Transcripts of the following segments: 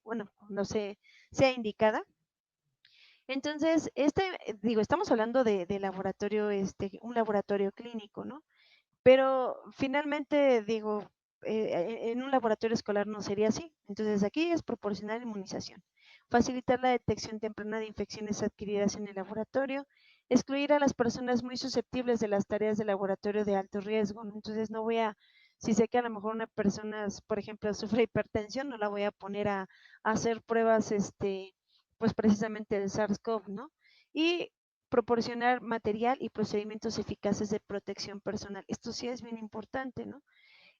bueno, no sé, sea indicada. Entonces, digo, estamos hablando de laboratorio, un laboratorio clínico, ¿no? Pero finalmente, digo, en un laboratorio escolar no sería así. Entonces, aquí es proporcionar inmunización, facilitar la detección temprana de infecciones adquiridas en el laboratorio, excluir a las personas muy susceptibles de las tareas de laboratorio de alto riesgo, ¿no? Entonces, no voy a, si sé que a lo mejor una persona, por ejemplo, sufre hipertensión, no la voy a poner a hacer pruebas, pues precisamente del SARS-CoV, ¿no? Y proporcionar material y procedimientos eficaces de protección personal. Esto sí es bien importante, ¿no?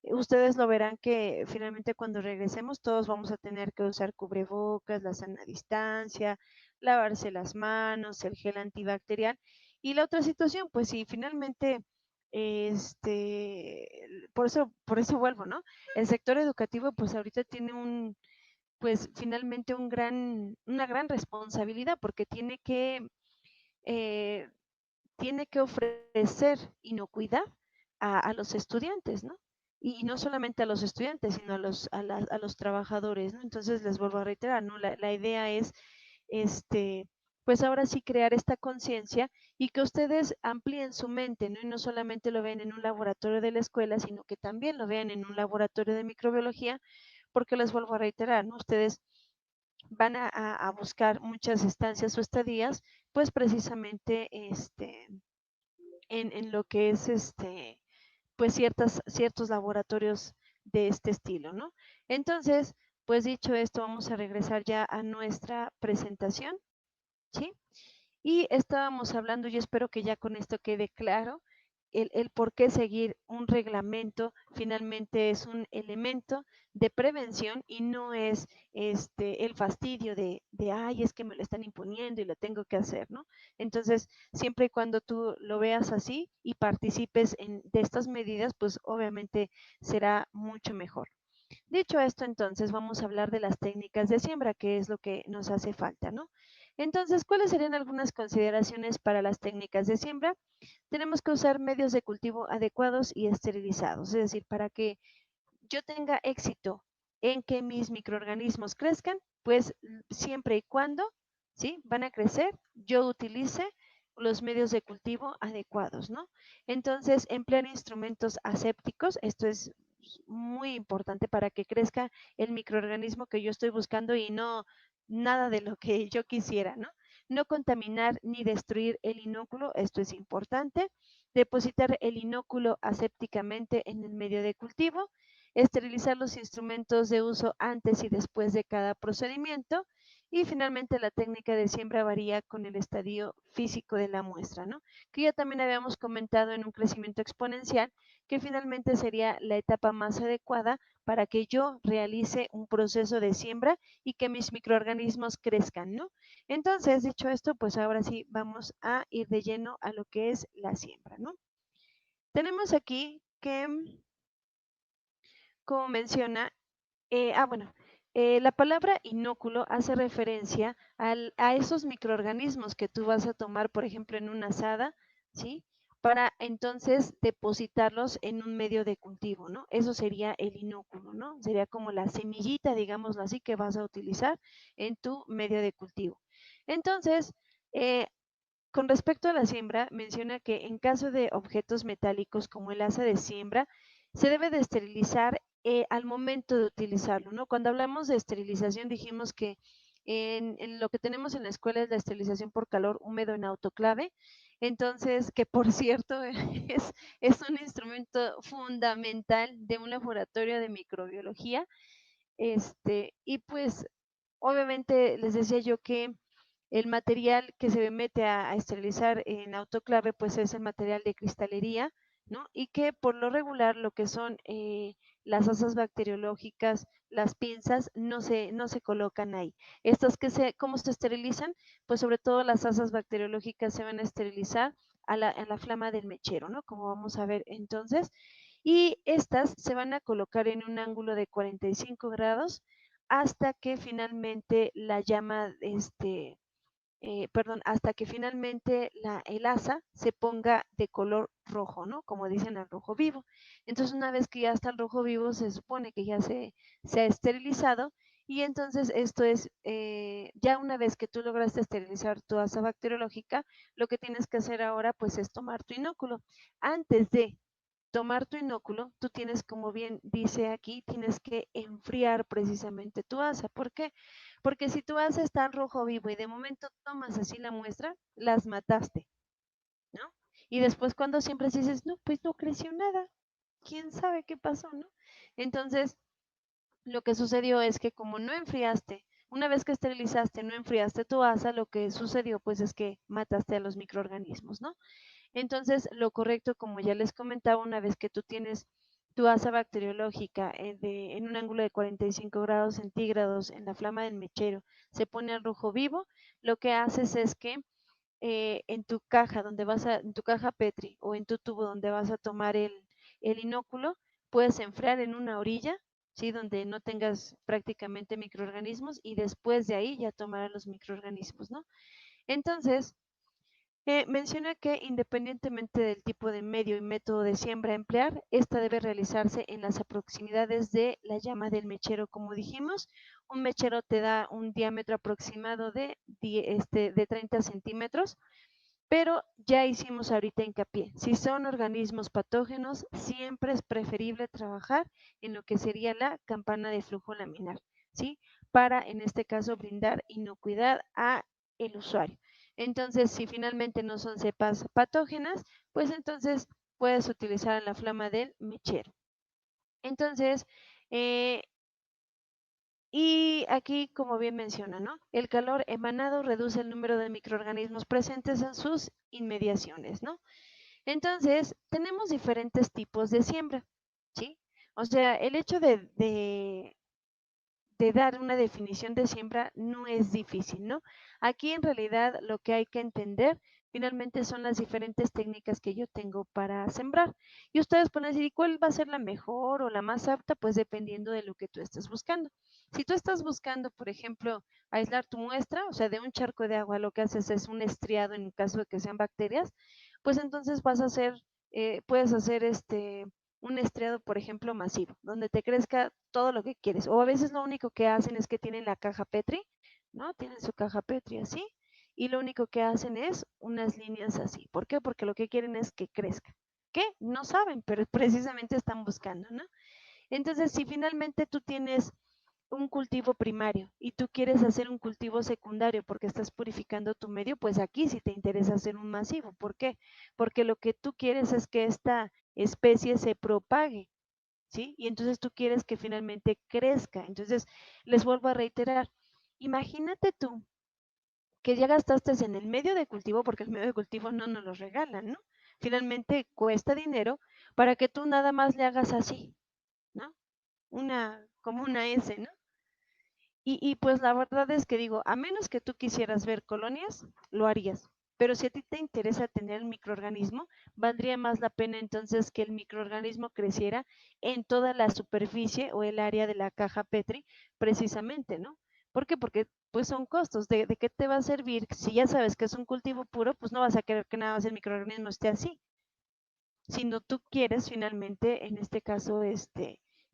Ustedes lo verán que finalmente cuando regresemos todos vamos a tener que usar cubrebocas, la sana distancia, lavarse las manos, el gel antibacterial. Y la otra situación, pues si finalmente, por eso vuelvo, ¿no? El sector educativo, pues ahorita tiene pues finalmente una gran responsabilidad porque eh, tiene que ofrecer inocuidad a los estudiantes, ¿no? Y no solamente a los estudiantes, sino a los trabajadores, ¿no? Entonces les vuelvo a reiterar, ¿no? La idea es, pues ahora sí crear esta conciencia y que ustedes amplíen su mente, ¿no? Y no solamente lo vean en un laboratorio de la escuela, sino que también lo vean en un laboratorio de microbiología, porque les vuelvo a reiterar, ¿no? Ustedes van a buscar muchas estancias o estadías, pues precisamente en lo que es pues ciertos laboratorios de este estilo, ¿no? Entonces, pues dicho esto, vamos a regresar ya a nuestra presentación, ¿sí? Y estábamos hablando, yo espero que ya con esto quede claro, el por qué seguir un reglamento finalmente es un elemento de prevención y no es el fastidio ay, es que me lo están imponiendo y lo tengo que hacer, ¿no? Entonces, siempre y cuando tú lo veas así y participes de estas medidas, pues obviamente será mucho mejor. Dicho esto, entonces vamos a hablar de las técnicas de siembra, que es lo que nos hace falta, ¿no? Entonces, ¿cuáles serían algunas consideraciones para las técnicas de siembra? Tenemos que usar medios de cultivo adecuados y esterilizados, es decir, para que yo tenga éxito en que mis microorganismos crezcan, pues siempre y cuando, ¿sí? Van a crecer, yo utilice los medios de cultivo adecuados, ¿no? Entonces, emplear instrumentos asépticos, esto es muy importante para que crezca el microorganismo que yo estoy buscando y no nada de lo que yo quisiera, ¿no? No contaminar ni destruir el inóculo, esto es importante. Depositar el inóculo asépticamente en el medio de cultivo, esterilizar los instrumentos de uso antes y después de cada procedimiento y finalmente la técnica de siembra varía con el estadio físico de la muestra, ¿no? Que ya también habíamos comentado en un crecimiento exponencial que finalmente sería la etapa más adecuada para que yo realice un proceso de siembra y que mis microorganismos crezcan, ¿no? Entonces, dicho esto, pues ahora sí vamos a ir de lleno a lo que es la siembra, ¿no? Tenemos aquí que, como menciona, bueno, la palabra inóculo hace referencia a esos microorganismos que tú vas a tomar, por ejemplo, en una asada, ¿sí? Para entonces depositarlos en un medio de cultivo, ¿no? Eso sería el inóculo, ¿no? Sería como la semillita, digámoslo así, que vas a utilizar en tu medio de cultivo. Entonces, eh, con respecto a la siembra, menciona que en caso de objetos metálicos como el asa de siembra, se debe de esterilizar al momento de utilizarlo, ¿no? Cuando hablamos de esterilización dijimos que en lo que tenemos en la escuela es la esterilización por calor húmedo en autoclave, entonces, que por cierto es un instrumento fundamental de un laboratorio de microbiología, y pues obviamente les decía yo que el material que se mete a esterilizar en autoclave, pues es el material de cristalería, ¿no? Y que por lo regular lo que son las asas bacteriológicas, las pinzas, no se colocan ahí. ¿Cómo se esterilizan? Pues sobre todo las asas bacteriológicas se van a esterilizar a la flama del mechero, ¿no? Como vamos a ver entonces. Y estas se van a colocar en un ángulo de 45 grados hasta que finalmente la llama, perdón, hasta que finalmente el asa se ponga de color rojo, ¿no? Como dicen, al rojo vivo. Entonces, una vez que ya está el rojo vivo, se supone que ya se ha esterilizado y entonces esto es, ya una vez que tú lograste esterilizar tu asa bacteriológica, lo que tienes que hacer ahora pues es tomar tu inóculo. Antes de tomar tu inóculo, tú tienes, como bien dice aquí, tienes que enfriar precisamente tu asa. ¿Por qué? Porque si tu asa está en rojo vivo y de momento tomas así la muestra, las mataste, ¿no? Y después cuando siempre dices, no, pues no creció nada, quién sabe qué pasó, ¿no? Entonces, lo que sucedió es que como no enfriaste, una vez que esterilizaste, no enfriaste tu asa, lo que sucedió pues es que mataste a los microorganismos, ¿no? Entonces, lo correcto, como ya les comentaba, una vez que tú tienes tu asa bacteriológica en un ángulo de 45 grados centígrados en la flama del mechero, se pone al rojo vivo, lo que haces es que en tu caja en tu caja Petri o en tu tubo donde vas a tomar el inóculo, puedes enfriar en una orilla, ¿sí? Donde no tengas prácticamente microorganismos y después de ahí ya tomar los microorganismos, ¿no? Entonces, menciona que independientemente del tipo de medio y método de siembra a emplear, esta debe realizarse en las proximidades de la llama del mechero, como dijimos. Un mechero te da un diámetro aproximado de 30 centímetros, pero ya hicimos ahorita hincapié. Si son organismos patógenos, siempre es preferible trabajar en lo que sería la campana de flujo laminar, ¿sí? Para, en este caso, brindar inocuidad a el usuario. Entonces, si finalmente no son cepas patógenas, pues entonces puedes utilizar la flama del mechero. Entonces, eh, y aquí, como bien menciona, ¿no? El calor emanado reduce el número de microorganismos presentes en sus inmediaciones, ¿no? Entonces, tenemos diferentes tipos de siembra, ¿sí? O sea, el hecho de dar una definición de siembra no es difícil, ¿no? Aquí en realidad lo que hay que entender finalmente son las diferentes técnicas que yo tengo para sembrar. Y ustedes pueden decir, ¿y cuál va a ser la mejor o la más apta? Pues dependiendo de lo que tú estés buscando. Si tú estás buscando, por ejemplo, aislar tu muestra, o sea, de un charco de agua, lo que haces es un estriado en caso de que sean bacterias, pues entonces vas a hacer, puedes hacer un estriado, por ejemplo, masivo, donde te crezca todo lo que quieres. O a veces lo único que hacen es que tienen la caja Petri, ¿no? Tienen su caja Petri así, y lo único que hacen es unas líneas así. ¿Por qué? Porque lo que quieren es que crezca. ¿Qué? No saben, pero precisamente están buscando, ¿no? Entonces, si finalmente tú tienes un cultivo primario y tú quieres hacer un cultivo secundario porque estás purificando tu medio, pues aquí sí te interesa hacer un masivo. ¿Por qué? Porque lo que tú quieres es que esta especie se propague, ¿sí? Y entonces tú quieres que finalmente crezca. Entonces, les vuelvo a reiterar, imagínate tú que ya gastaste en el medio de cultivo, porque el medio de cultivo no nos lo regalan, ¿no? Finalmente cuesta dinero para que tú nada más le hagas así, ¿no? Como una S, ¿no? Y pues la verdad es que digo, a menos que tú quisieras ver colonias, lo harías. Pero si a ti te interesa tener el microorganismo, valdría más la pena entonces que el microorganismo creciera en toda la superficie o el área de la caja Petri, precisamente, ¿no? ¿Por qué? Porque pues son costos. ¿De qué te va a servir? Si ya sabes que es un cultivo puro, pues no vas a querer que nada más el microorganismo esté así, sino tú quieres finalmente, en este caso,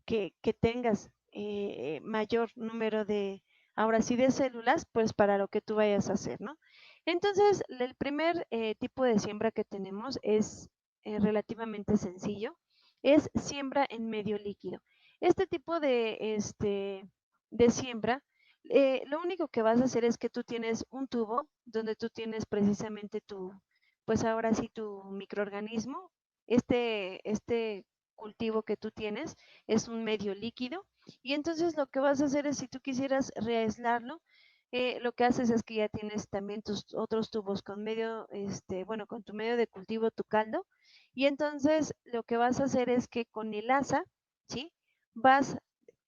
que tengas mayor número de, ahora sí, de células, pues para lo que tú vayas a hacer, ¿no? Entonces, el primer tipo de siembra que tenemos es relativamente sencillo, es siembra en medio líquido. Este tipo de siembra, lo único que vas a hacer es que tú tienes un tubo donde tú tienes precisamente pues ahora sí tu microorganismo. Este cultivo que tú tienes es un medio líquido y entonces lo que vas a hacer es, si tú quisieras reaislarlo, lo que haces es que ya tienes también tus otros tubos con bueno, con tu medio de cultivo, tu caldo, y entonces lo que vas a hacer es que con el asa, ¿sí? Vas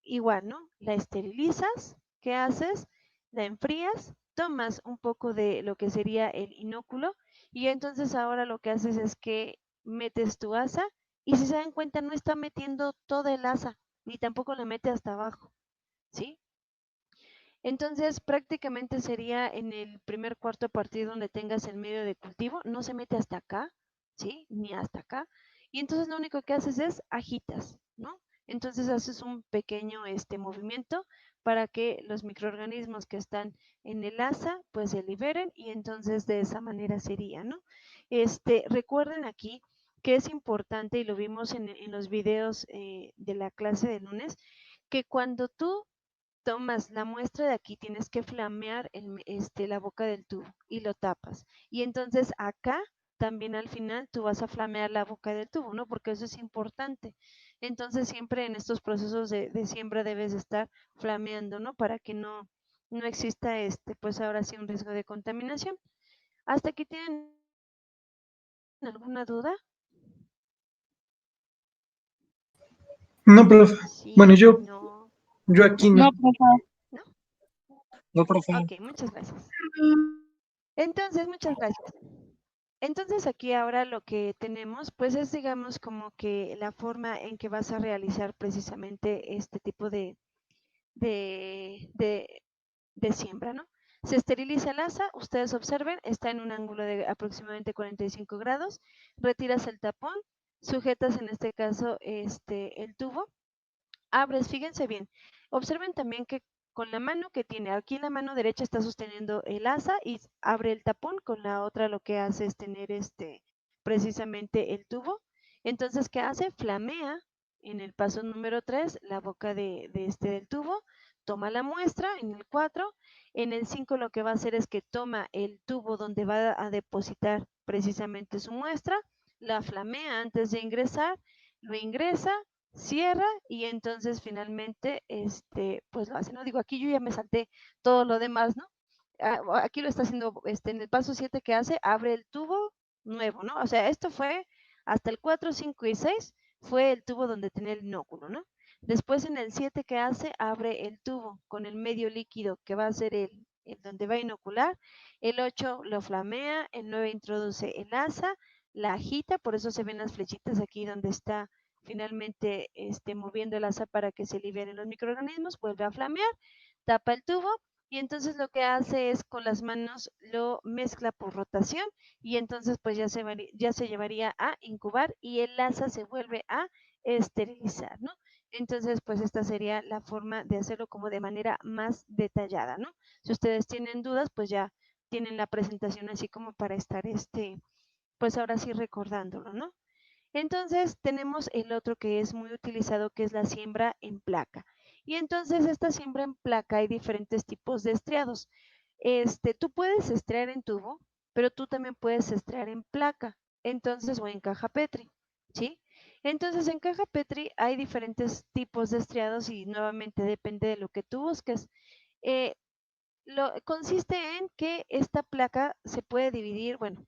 igual, ¿no? La esterilizas, ¿qué haces? La enfrías, tomas un poco de lo que sería el inóculo y entonces ahora lo que haces es que metes tu asa y si se dan cuenta no está metiendo toda el asa, ni tampoco la mete hasta abajo, ¿sí? Entonces, prácticamente sería en el primer cuarto a partir donde tengas el medio de cultivo, no se mete hasta acá, ¿sí? Ni hasta acá. Y entonces lo único que haces es agitas, ¿no? Entonces haces un pequeño movimiento para que los microorganismos que están en el asa pues se liberen y entonces de esa manera sería, ¿no? Recuerden aquí que es importante y lo vimos en los videos de la clase de lunes, que cuando tú tomas la muestra de aquí, tienes que flamear la boca del tubo y lo tapas. Y entonces acá también al final tú vas a flamear la boca del tubo, ¿no? Porque eso es importante. Entonces siempre en estos procesos de siembra debes estar flameando, ¿no? Para que no exista pues ahora sí un riesgo de contaminación. ¿Hasta aquí tienen alguna duda? No, profe. Bueno, Sí, no, yo aquí no. No, profe. ¿no? No, profe. Ok, muchas gracias. Entonces, muchas gracias. Entonces aquí ahora lo que tenemos pues es digamos como que la forma en que vas a realizar precisamente este tipo de, de, de siembra, ¿no? Se esteriliza el asa, ustedes observen, está en un ángulo de aproximadamente 45 grados, retiras el tapón, sujetas en este caso el tubo, abres, fíjense bien, observen también que con la mano que tiene, aquí la mano derecha está sosteniendo el asa y abre el tapón, con la otra lo que hace es tener precisamente el tubo. Entonces, ¿qué hace? Flamea en el paso número 3 la boca del tubo, toma la muestra en el 4, en el 5 lo que va a hacer es que toma el tubo donde va a depositar precisamente su muestra, la flamea antes de ingresar, lo ingresa, cierra y entonces finalmente pues lo hace, ¿no? Digo, aquí yo ya me salté todo lo demás, ¿no? Aquí lo está haciendo en el paso 7 que hace, abre el tubo nuevo, ¿no? O sea, esto fue hasta el 4, 5 y 6 fue el tubo donde tenía el inóculo, ¿no? Después en el 7 que hace, abre el tubo con el medio líquido que va a ser el donde va a inocular, el 8 lo flamea, el 9 introduce el asa, la agita, por eso se ven las flechitas aquí donde está finalmente moviendo el asa para que se liberen los microorganismos, vuelve a flamear, tapa el tubo y entonces lo que hace es con las manos lo mezcla por rotación y entonces pues ya se llevaría a incubar y el asa se vuelve a esterilizar, ¿no? Entonces pues esta sería la forma de hacerlo como de manera más detallada, ¿no? Si ustedes tienen dudas pues ya tienen la presentación así como para estar pues ahora sí recordándolo, ¿no? Entonces tenemos el otro que es muy utilizado, que es la siembra en placa. Y entonces esta siembra en placa hay diferentes tipos de estriados. Tú puedes estriar en tubo, pero tú también puedes estriar en placa, entonces o en caja Petri, ¿sí? Entonces en caja Petri hay diferentes tipos de estriados y nuevamente depende de lo que tú busques. Eh, consiste en que esta placa se puede dividir, bueno,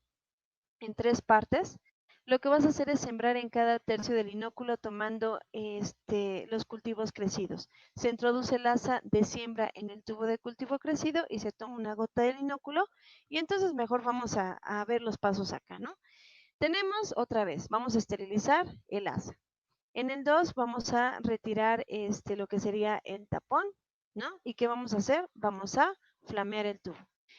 en 3 partes. Lo que vas a hacer es sembrar en cada tercio del inóculo tomando los cultivos crecidos. Se introduce el asa de siembra en el tubo de cultivo crecido y se toma una gota del inóculo y entonces mejor vamos a ver los pasos acá, ¿no? Tenemos otra vez, vamos a esterilizar el asa. En el 2 vamos a retirar lo que sería el tapón, ¿no? ¿Y qué vamos a hacer? Vamos a flamear el tubo.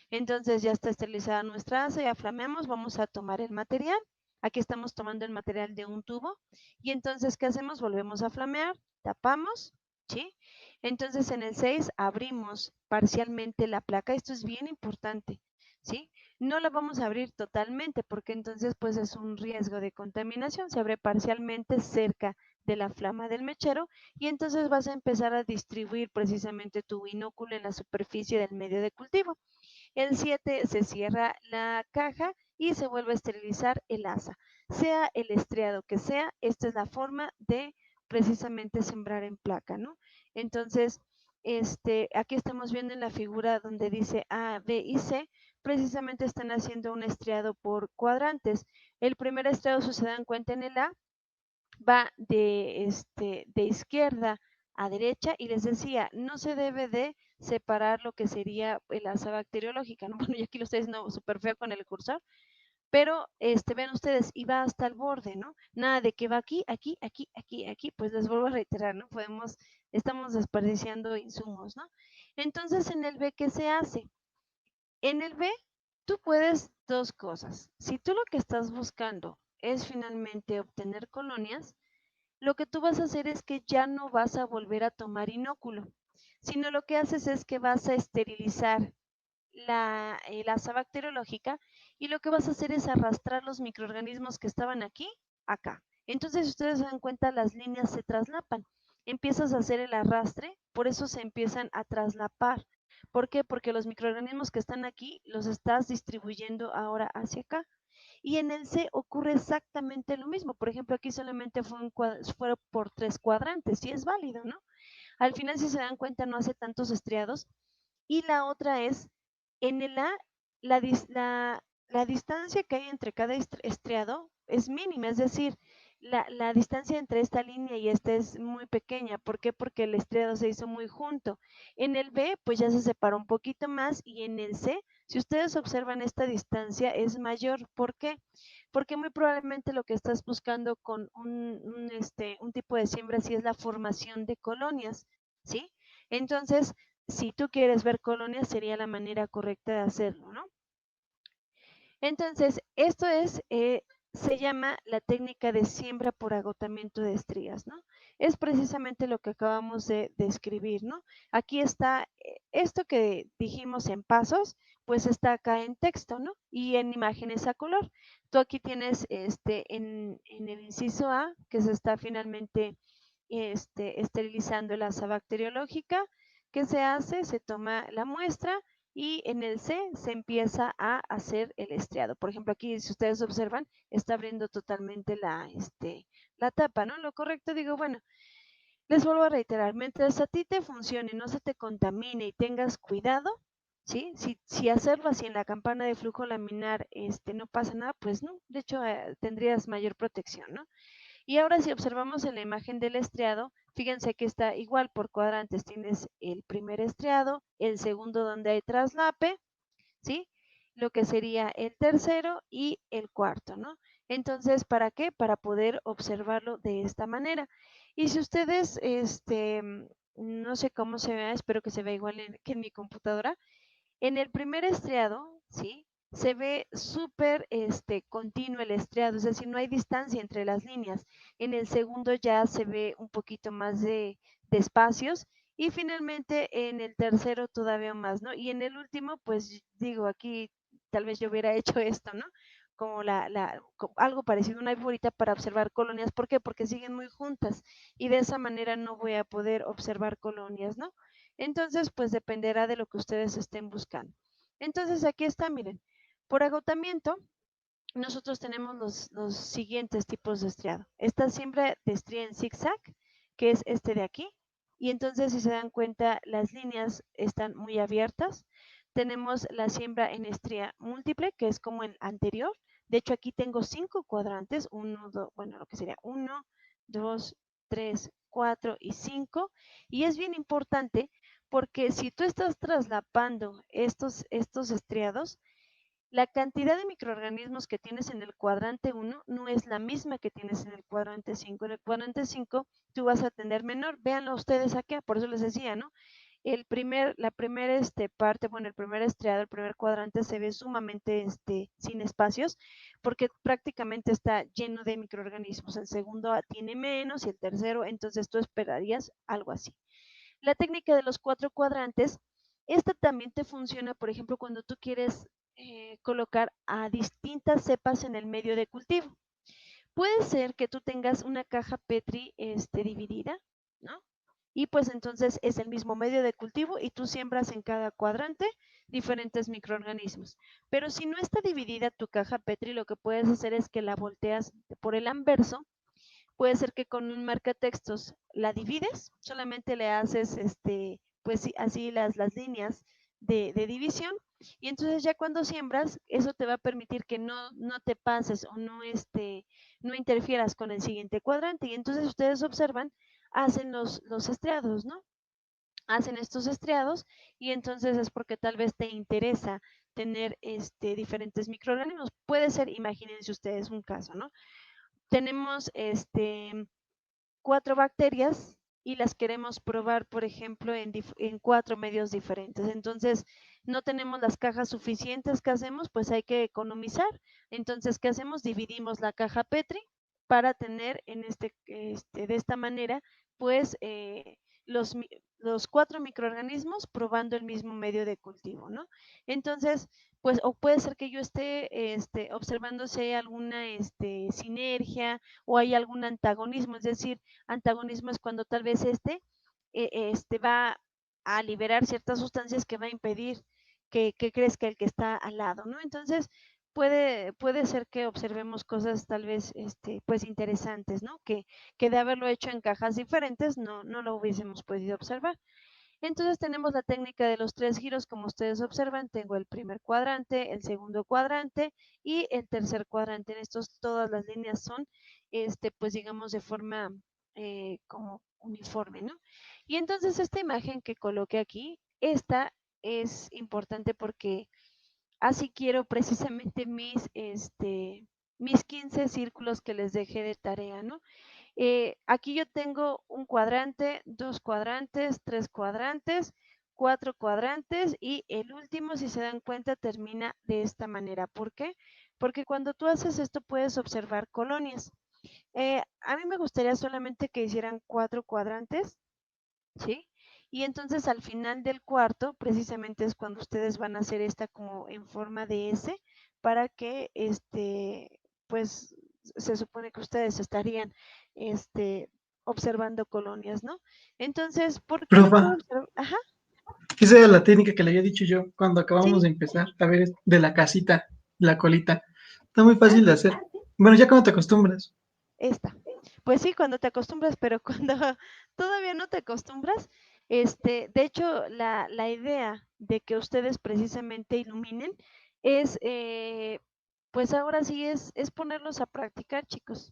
Entonces ya está esterilizada nuestra asa, ya flameamos, vamos a tomar el material. Aquí estamos tomando el material de un tubo. Y entonces, ¿qué hacemos? Volvemos a flamear, tapamos, ¿sí? Entonces en el 6 abrimos parcialmente la placa. Esto es bien importante, ¿sí? No la vamos a abrir totalmente porque entonces pues es un riesgo de contaminación. Se abre parcialmente cerca de la flama del mechero y entonces vas a empezar a distribuir precisamente tu inóculo en la superficie del medio de cultivo. El 7 se cierra la caja y se vuelve a esterilizar el asa. Sea el estriado que sea, esta es la forma de precisamente sembrar en placa, ¿no? Entonces, aquí estamos viendo en la figura donde dice A, B y C, precisamente están haciendo un estriado por cuadrantes. El primer estriado, si se dan cuenta en el A, va de izquierda a derecha y les decía, no se debe de separar lo que sería el asa bacteriológica, ¿no? Bueno, yo aquí lo estoy diciendo súper feo con el cursor, pero vean ustedes, y va hasta el borde, ¿no? Nada de que va aquí, aquí, aquí, aquí, aquí, pues les vuelvo a reiterar, ¿no? Estamos desperdiciando insumos, ¿no? Entonces, en el B, ¿qué se hace? En el B, tú puedes dos cosas. Si tú lo que estás buscando es finalmente obtener colonias, lo que tú vas a hacer es que ya no vas a volver a tomar inóculo, sino lo que haces es que vas a esterilizar la asa bacteriológica y lo que vas a hacer es arrastrar los microorganismos que estaban aquí, acá. Entonces, si ustedes se dan cuenta, las líneas se traslapan. Empiezas a hacer el arrastre, por eso se empiezan a traslapar. ¿Por qué? Porque los microorganismos que están aquí los estás distribuyendo ahora hacia acá. Y en el C ocurre exactamente lo mismo. Por ejemplo, aquí solamente fue por 3 cuadrantes, y es válido, ¿no? Al final, si se dan cuenta, no hace tantos estriados. Y la otra es, en el A, la distancia que hay entre cada estriado es mínima, es decir, la distancia entre esta línea y esta es muy pequeña. ¿Por qué? Porque el estriado se hizo muy junto. En el B, pues ya se separó un poquito más, y en el C, si ustedes observan, esta distancia es mayor. ¿Por qué? Porque muy probablemente lo que estás buscando con un tipo de siembra sí es la formación de colonias, ¿sí? Entonces, si tú quieres ver colonias, sería la manera correcta de hacerlo, ¿no? Entonces, esto se llama la técnica de siembra por agotamiento de estrías, ¿no? Es precisamente lo que acabamos de describir, ¿no? Aquí está, esto que dijimos en pasos, pues está acá en texto, ¿no? Y en imágenes a color. Tú aquí tienes en el inciso A, que se está finalmente esterilizando la asa bacteriológica. ¿Qué se hace? Se toma la muestra y en el C se empieza a hacer el estriado. Por ejemplo, aquí, si ustedes observan, está abriendo totalmente la tapa, ¿no? Lo correcto, digo, bueno, les vuelvo a reiterar, mientras a ti te funcione, no se te contamine y tengas cuidado, ¿sí? Si hacerlo así en la campana de flujo laminar, no pasa nada, pues no, de hecho, tendrías mayor protección, ¿no? Y ahora, si observamos en la imagen del estriado, fíjense que está igual por cuadrantes. Tienes el primer estriado, el segundo donde hay traslape, ¿sí? Lo que sería el tercero y el cuarto, ¿no? Entonces, ¿para qué? Para poder observarlo de esta manera. Y si ustedes, no sé cómo se vea, espero que se vea igual que en mi computadora, en el primer estriado, ¿sí? Se ve súper continuo el estriado, es decir, no hay distancia entre las líneas. En el segundo ya se ve un poquito más de espacios, y finalmente en el tercero todavía más, ¿no? Y en el último, pues digo, aquí tal vez yo hubiera hecho esto, ¿no? Como algo parecido, una bolita para observar colonias. ¿Por qué? Porque siguen muy juntas, y de esa manera no voy a poder observar colonias, ¿no? Entonces, pues dependerá de lo que ustedes estén buscando. Entonces, aquí está, miren, por agotamiento, nosotros tenemos los siguientes tipos de estriado. Esta siembra de estría en zigzag, que es este de aquí, y entonces, si se dan cuenta, las líneas están muy abiertas. Tenemos la siembra en estría múltiple, que es como el anterior. De hecho, aquí tengo 5 cuadrantes, bueno, lo que sería 1, 2, 3, 4 y 5, y es bien importante porque si tú estás traslapando estos estriados, la cantidad de microorganismos que tienes en el cuadrante 1 no es la misma que tienes en el cuadrante 5. En el cuadrante 5 tú vas a tener menor. Véanlo ustedes acá, por eso les decía, ¿no? La primera parte, bueno, el primer estriado, el primer cuadrante se ve sumamente sin espacios, porque prácticamente está lleno de microorganismos. El segundo tiene menos, y el tercero, entonces tú esperarías algo así. La técnica de los 4 cuadrantes, esta también te funciona, por ejemplo, cuando tú quieres colocar a distintas cepas en el medio de cultivo. Puede ser que tú tengas una caja Petri dividida, ¿no? Y pues entonces es el mismo medio de cultivo, y tú siembras en cada cuadrante diferentes microorganismos. Pero si no está dividida tu caja Petri, lo que puedes hacer es que la volteas por el anverso. Puede ser que con un marcatextos la divides, solamente le haces pues así las líneas de división, y entonces ya cuando siembras, eso te va a permitir que no te pases o no interfieras con el siguiente cuadrante. Y entonces, ustedes observan, hacen los estriados, ¿no? Hacen estos estriados, y entonces es porque tal vez te interesa tener diferentes microorganismos. Puede ser, imagínense ustedes un caso, ¿no? Tenemos 4 bacterias, y las queremos probar, por ejemplo, en 4 medios diferentes. Entonces, no tenemos las cajas suficientes. ¿Qué hacemos? Pues hay que economizar. Entonces, ¿qué hacemos? Dividimos la caja Petri para tener de esta manera, pues, los 4 microorganismos probando el mismo medio de cultivo, ¿no? Entonces, pues, o puede ser que yo esté observando si hay alguna sinergia o hay algún antagonismo, es decir, antagonismo es cuando tal vez va a liberar ciertas sustancias que va a impedir que crezca el que está al lado, ¿no? Entonces, puede ser que observemos cosas tal vez pues interesantes, ¿no? Que de haberlo hecho en cajas diferentes no lo hubiésemos podido observar. Entonces tenemos la técnica de los 3 giros, como ustedes observan, tengo el primer cuadrante, el segundo cuadrante y el tercer cuadrante. En estos todas las líneas son, pues digamos de forma como uniforme, ¿no? Y entonces esta imagen que coloqué aquí, esta es importante porque así quiero precisamente mis 15 círculos que les dejé de tarea, ¿no? Aquí yo tengo un cuadrante, 2 cuadrantes, 3 cuadrantes, 4 cuadrantes y el último, si se dan cuenta, termina de esta manera. ¿Por qué? Porque cuando tú haces esto puedes observar colonias. A mí me gustaría solamente que hicieran 4 cuadrantes, ¿sí? Y entonces al final del cuarto, precisamente es cuando ustedes van a hacer esta como en forma de S, para que pues se supone que ustedes estarían observando colonias, ¿no? Entonces, ¿por qué lo puedo Profa, observar? Ajá, esa era la técnica que le había dicho yo cuando acabamos sí, de empezar a ver de la casita, la colita. Está muy ah, fácil de hacer. Bueno, ya cuando te acostumbras. esta. Pues sí, cuando te acostumbras, pero cuando todavía no te acostumbras, de hecho, la idea de que ustedes precisamente iluminen es, pues ahora sí es ponerlos a practicar, chicos.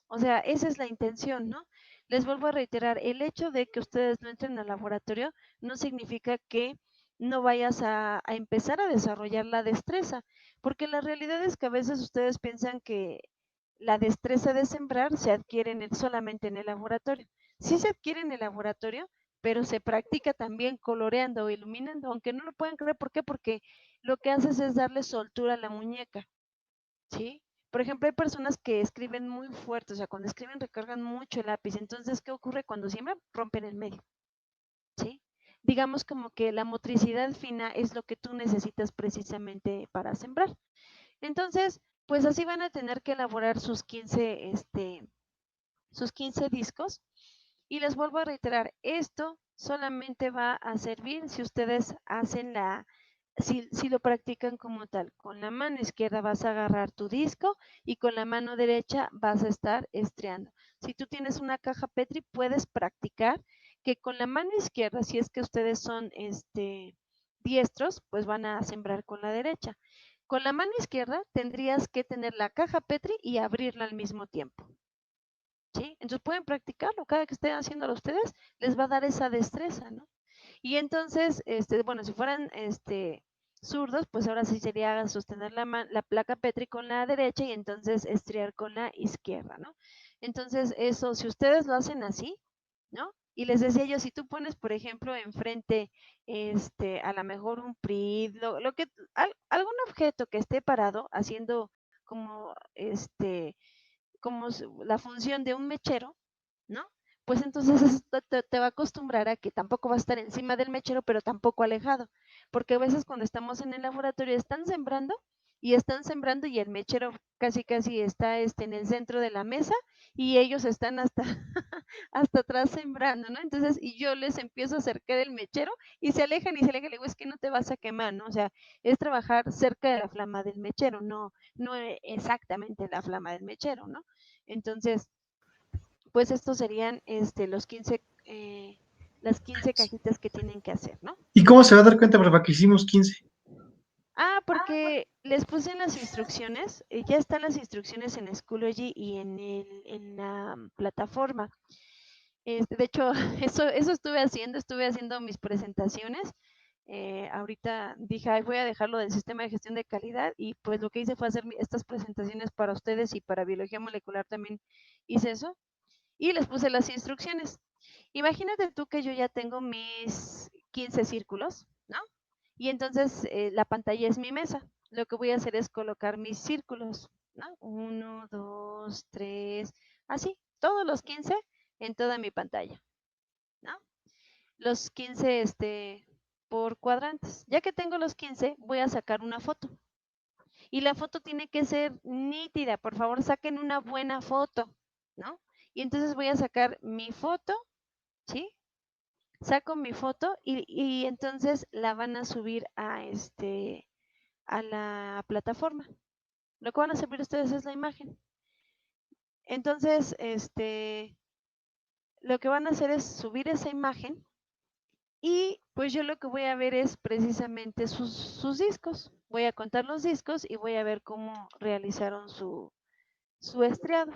O sea, esa es la intención, ¿no? Les vuelvo a reiterar, el hecho de que ustedes no entren al laboratorio no significa que no vayas a empezar a desarrollar la destreza, porque la realidad es que a veces ustedes piensan que la destreza de sembrar se adquiere solamente en el laboratorio. Sí se adquiere en el laboratorio, pero se practica también coloreando o iluminando, aunque no lo puedan creer. ¿Por qué? Porque lo que haces es darle soltura a la muñeca, ¿sí? Por ejemplo, hay personas que escriben muy fuerte, o sea, cuando escriben recargan mucho el lápiz. Entonces, ¿qué ocurre cuando siembran? Rompen el medio, ¿sí? Digamos como que la motricidad fina es lo que tú necesitas precisamente para sembrar. Entonces, pues así van a tener que elaborar sus 15 discos. Y les vuelvo a reiterar, esto solamente va a servir si ustedes hacen si lo practican como tal. Con la mano izquierda vas a agarrar tu disco y con la mano derecha vas a estar estriando. Si tú tienes una caja Petri, puedes practicar que con la mano izquierda, si es que ustedes son diestros, pues van a sembrar con la derecha. Con la mano izquierda tendrías que tener la caja Petri y abrirla al mismo tiempo. ¿Sí? Entonces pueden practicarlo, cada que estén haciéndolo ustedes, les va a dar esa destreza, ¿no? Y entonces, bueno, si fueran zurdos, pues ahora sí sería sostener la placa Petri con la derecha y entonces estriar con la izquierda, ¿no? Entonces, eso, si ustedes lo hacen así, ¿no? Y les decía yo, si tú pones, por ejemplo, enfrente, a lo mejor un PRID, algún objeto que esté parado haciendo como, la función de un mechero, ¿no? Pues entonces esto te va a acostumbrar a que tampoco va a estar encima del mechero, pero tampoco alejado, porque a veces cuando estamos en el laboratorio están sembrando y el mechero casi casi está en el centro de la mesa y ellos están hasta, hasta atrás sembrando, ¿no? Entonces, y yo les empiezo a acercar el mechero y se alejan y se alejan, le digo, es que no te vas a quemar, ¿no? O sea, es trabajar cerca de la flama del mechero, no exactamente la flama del mechero, ¿no? Entonces, pues estos serían las 15 cajitas que tienen que hacer, ¿no? ¿Y cómo se va a dar cuenta, profa, que hicimos 15? Porque les puse en las instrucciones, ya están las instrucciones en Schoology y en la plataforma. De hecho, eso estuve haciendo mis presentaciones. Ahorita dije, ay, voy a dejarlo del sistema de gestión de calidad y pues lo que hice fue hacer estas presentaciones para ustedes y para biología molecular también hice eso y les puse las instrucciones. Imagínate tú que yo ya tengo mis 15 círculos, ¿no? Y entonces la pantalla es mi mesa. Lo que voy a hacer es colocar mis círculos, ¿no? Uno, dos, tres, así, todos los 15 en toda mi pantalla, ¿no? Los 15 por cuadrantes. Ya que tengo los 15, voy a sacar una foto. Y la foto tiene que ser nítida. Por favor, saquen una buena foto, ¿no? Y entonces voy a sacar mi foto, ¿sí? Saco mi foto y entonces la van a subir a la plataforma. Lo que van a subir ustedes es la imagen. Entonces, lo que van a hacer es subir esa imagen y pues yo lo que voy a ver es precisamente sus discos. Voy a contar los discos y voy a ver cómo realizaron su estriado.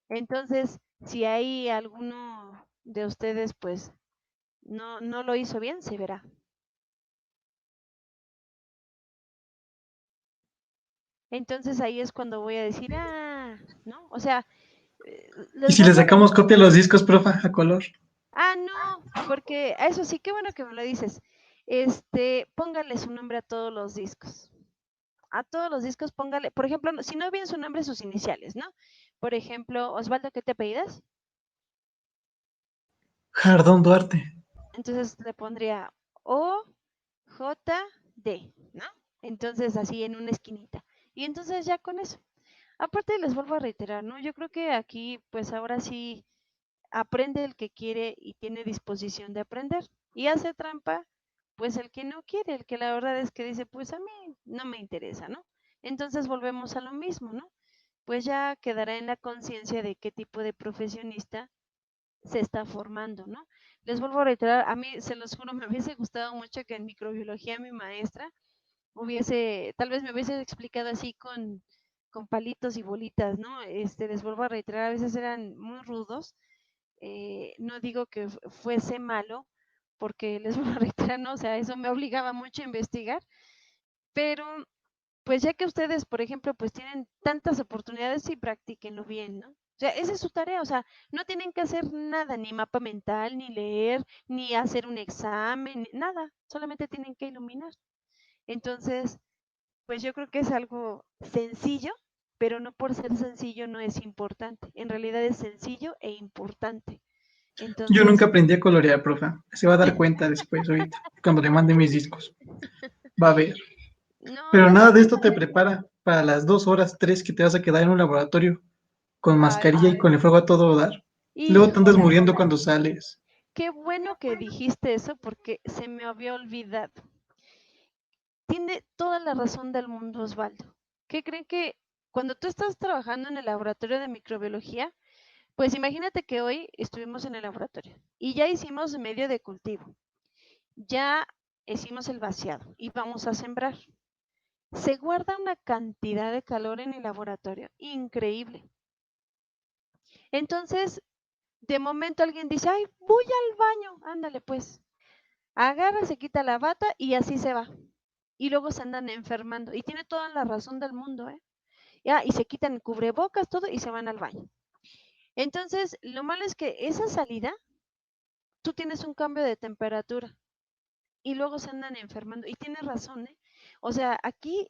Entonces, si hay alguno de ustedes pues no lo hizo bien, se verá. Entonces ahí es cuando voy a decir, ¿no? O sea, ¿Y les si le vuelvo a sacamos reiterar. copia a los discos, profa, a color? No, porque eso sí, qué bueno que me lo dices. Póngale su nombre a todos los discos. A todos los discos póngale, por ejemplo, si no bien su nombre, sus iniciales, ¿no? Por ejemplo, Osvaldo, ¿qué te apellidas? Jardón Duarte. Entonces le pondría OJD, ¿no? Entonces así en una esquinita. Y entonces ya con eso. Aparte les vuelvo a reiterar, ¿no? Yo creo que aquí, pues ahora sí, aprende el que quiere y tiene disposición de aprender. Y hace trampa, pues el que no quiere, el que la verdad es que dice, pues a mí no me interesa, ¿no? Entonces volvemos a lo mismo, ¿no? Pues ya quedará en la conciencia de qué tipo de profesionista se está formando, ¿no? Les vuelvo a reiterar, a mí se los juro, me hubiese gustado mucho que en microbiología mi maestra tal vez me hubiese explicado así con palitos y bolitas, ¿no? Les vuelvo a reiterar, a veces eran muy rudos. No digo que fuese malo, porque les vuelvo a reiterar, ¿no? O sea, eso me obligaba mucho a investigar, pero pues ya que ustedes, por ejemplo, pues tienen tantas oportunidades, sí practíquenlo bien, ¿no? O sea, esa es su tarea, o sea, no tienen que hacer nada, ni mapa mental, ni leer, ni hacer un examen, nada, solamente tienen que iluminar. Entonces, pues yo creo que es algo sencillo, pero no por ser sencillo no es importante. En realidad es sencillo e importante. Yo nunca Entonces, aprendí a colorear, profa. Se va a dar cuenta después, ahorita, cuando le mande mis discos. Va a ver. no, Pero vas a nada de ver. esto te prepara para las 2 horas, 3 que te vas a quedar en un laboratorio con Ay, mascarilla y con el fuego a todo dar. Luego te andas híjole, muriendo cuando sales. qué bueno que dijiste eso porque se me había olvidado. Tiene toda la razón del mundo, Osvaldo. ¿Qué creen que cuando tú estás trabajando en el laboratorio de microbiología, pues imagínate que hoy estuvimos en el laboratorio y ya hicimos medio de cultivo, ya hicimos el vaciado y vamos a sembrar. Se guarda una cantidad de calor en el laboratorio increíble. Entonces, de momento alguien dice, ay, voy al baño, ándale pues, agarra, se quita la bata y así se va. Y luego se andan enfermando. Y tiene toda la razón del mundo, ¿eh? Y se quitan cubrebocas, todo, y se van al baño. Entonces, lo malo es que esa salida, tú tienes un cambio de temperatura y luego se andan enfermando. Y tienes razón, ¿eh? O sea, aquí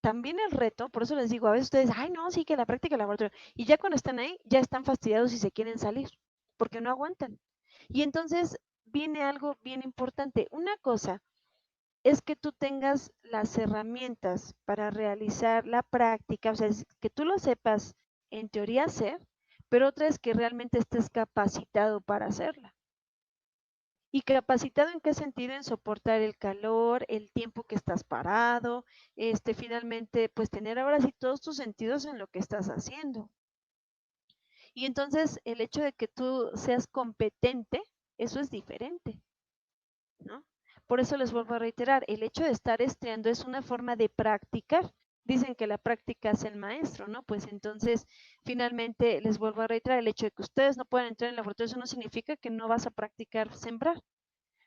también el reto, por eso les digo, a veces ustedes, ay, no, sí que la práctica laboratorio. Y ya cuando están ahí, ya están fastidiados y se quieren salir, porque no aguantan. Y entonces viene algo bien importante. Una cosa es que tú tengas las herramientas para realizar la práctica, o sea, que tú lo sepas en teoría hacer, pero otra es que realmente estés capacitado para hacerla. ¿Y capacitado en qué sentido? En soportar el calor, el tiempo que estás parado, finalmente, pues tener ahora sí todos tus sentidos en lo que estás haciendo. Y entonces el hecho de que tú seas competente, eso es diferente, ¿no? Por eso les vuelvo a reiterar, el hecho de estar estudiando es una forma de practicar. Dicen que la práctica es el maestro, ¿no? Pues entonces, finalmente, les vuelvo a reiterar, el hecho de que ustedes no puedan entrar en el laboratorio, eso no significa que no vas a practicar sembrar.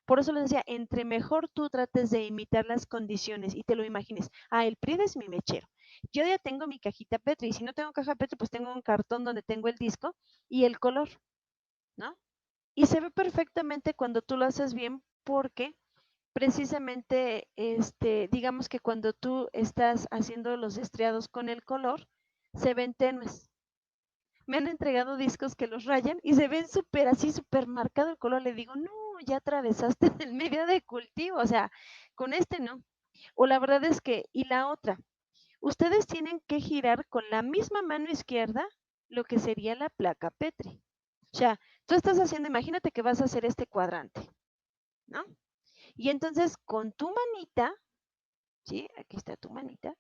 Por eso les decía, entre mejor tú trates de imitar las condiciones y te lo imagines, el PRID es mi mechero. Yo ya tengo mi cajita Petri y si no tengo caja Petri, pues tengo un cartón donde tengo el disco y el color, ¿no? Y se ve perfectamente cuando tú lo haces bien porque precisamente, digamos que cuando tú estás haciendo los estriados con el color, se ven tenues. Me han entregado discos que los rayan y se ven súper así, súper marcado el color. Le digo, no, ya atravesaste el medio de cultivo, o sea, con este no. O la verdad es que, y la otra, ustedes tienen que girar con la misma mano izquierda lo que sería la placa Petri. O sea, tú estás haciendo, imagínate que vas a hacer este cuadrante, ¿no? Y entonces con tu manita, ¿sí? Aquí está tu manita,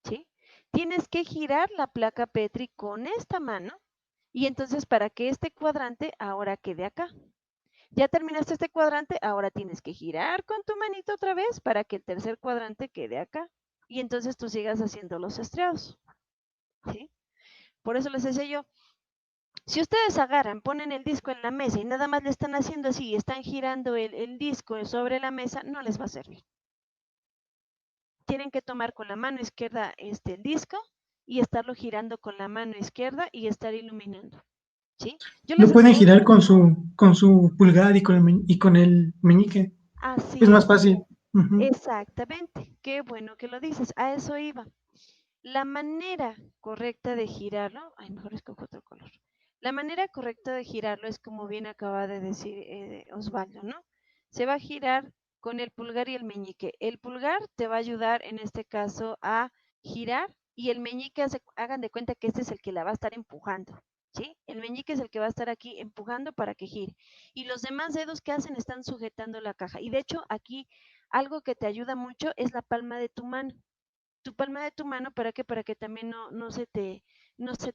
¿sí? Tienes que girar la placa Petri con esta mano y entonces para que este cuadrante ahora quede acá. Ya terminaste este cuadrante, ahora tienes que girar con tu manito otra vez para que el tercer cuadrante quede acá. Y entonces tú sigas haciendo los estriados, ¿sí? Por eso les decía yo, si ustedes agarran, ponen el disco en la mesa y nada más le están haciendo así y están girando el disco sobre la mesa, no les va a servir. Tienen que tomar con la mano izquierda el disco y estarlo girando con la mano izquierda y estar iluminando, ¿sí? Yo les Lo pueden aseguro, girar con su pulgar y con el meñique. Es así más es, fácil. Ujú. exactamente, qué bueno que lo dices, a eso iba. La manera correcta de girarlo, ay, mejor escojo otro color. La manera correcta de girarlo es como bien acaba de decir Osvaldo, ¿no? Se va a girar con el pulgar y el meñique. El pulgar te va a ayudar en este caso a girar y el meñique, hagan de cuenta que este es el que la va a estar empujando, ¿sí? El meñique es el que va a estar aquí empujando para que gire. Y los demás dedos que hacen están sujetando la caja. Y de hecho aquí algo que te ayuda mucho es la palma de tu mano. Tu palma de tu mano, ¿para qué? Para que también no se te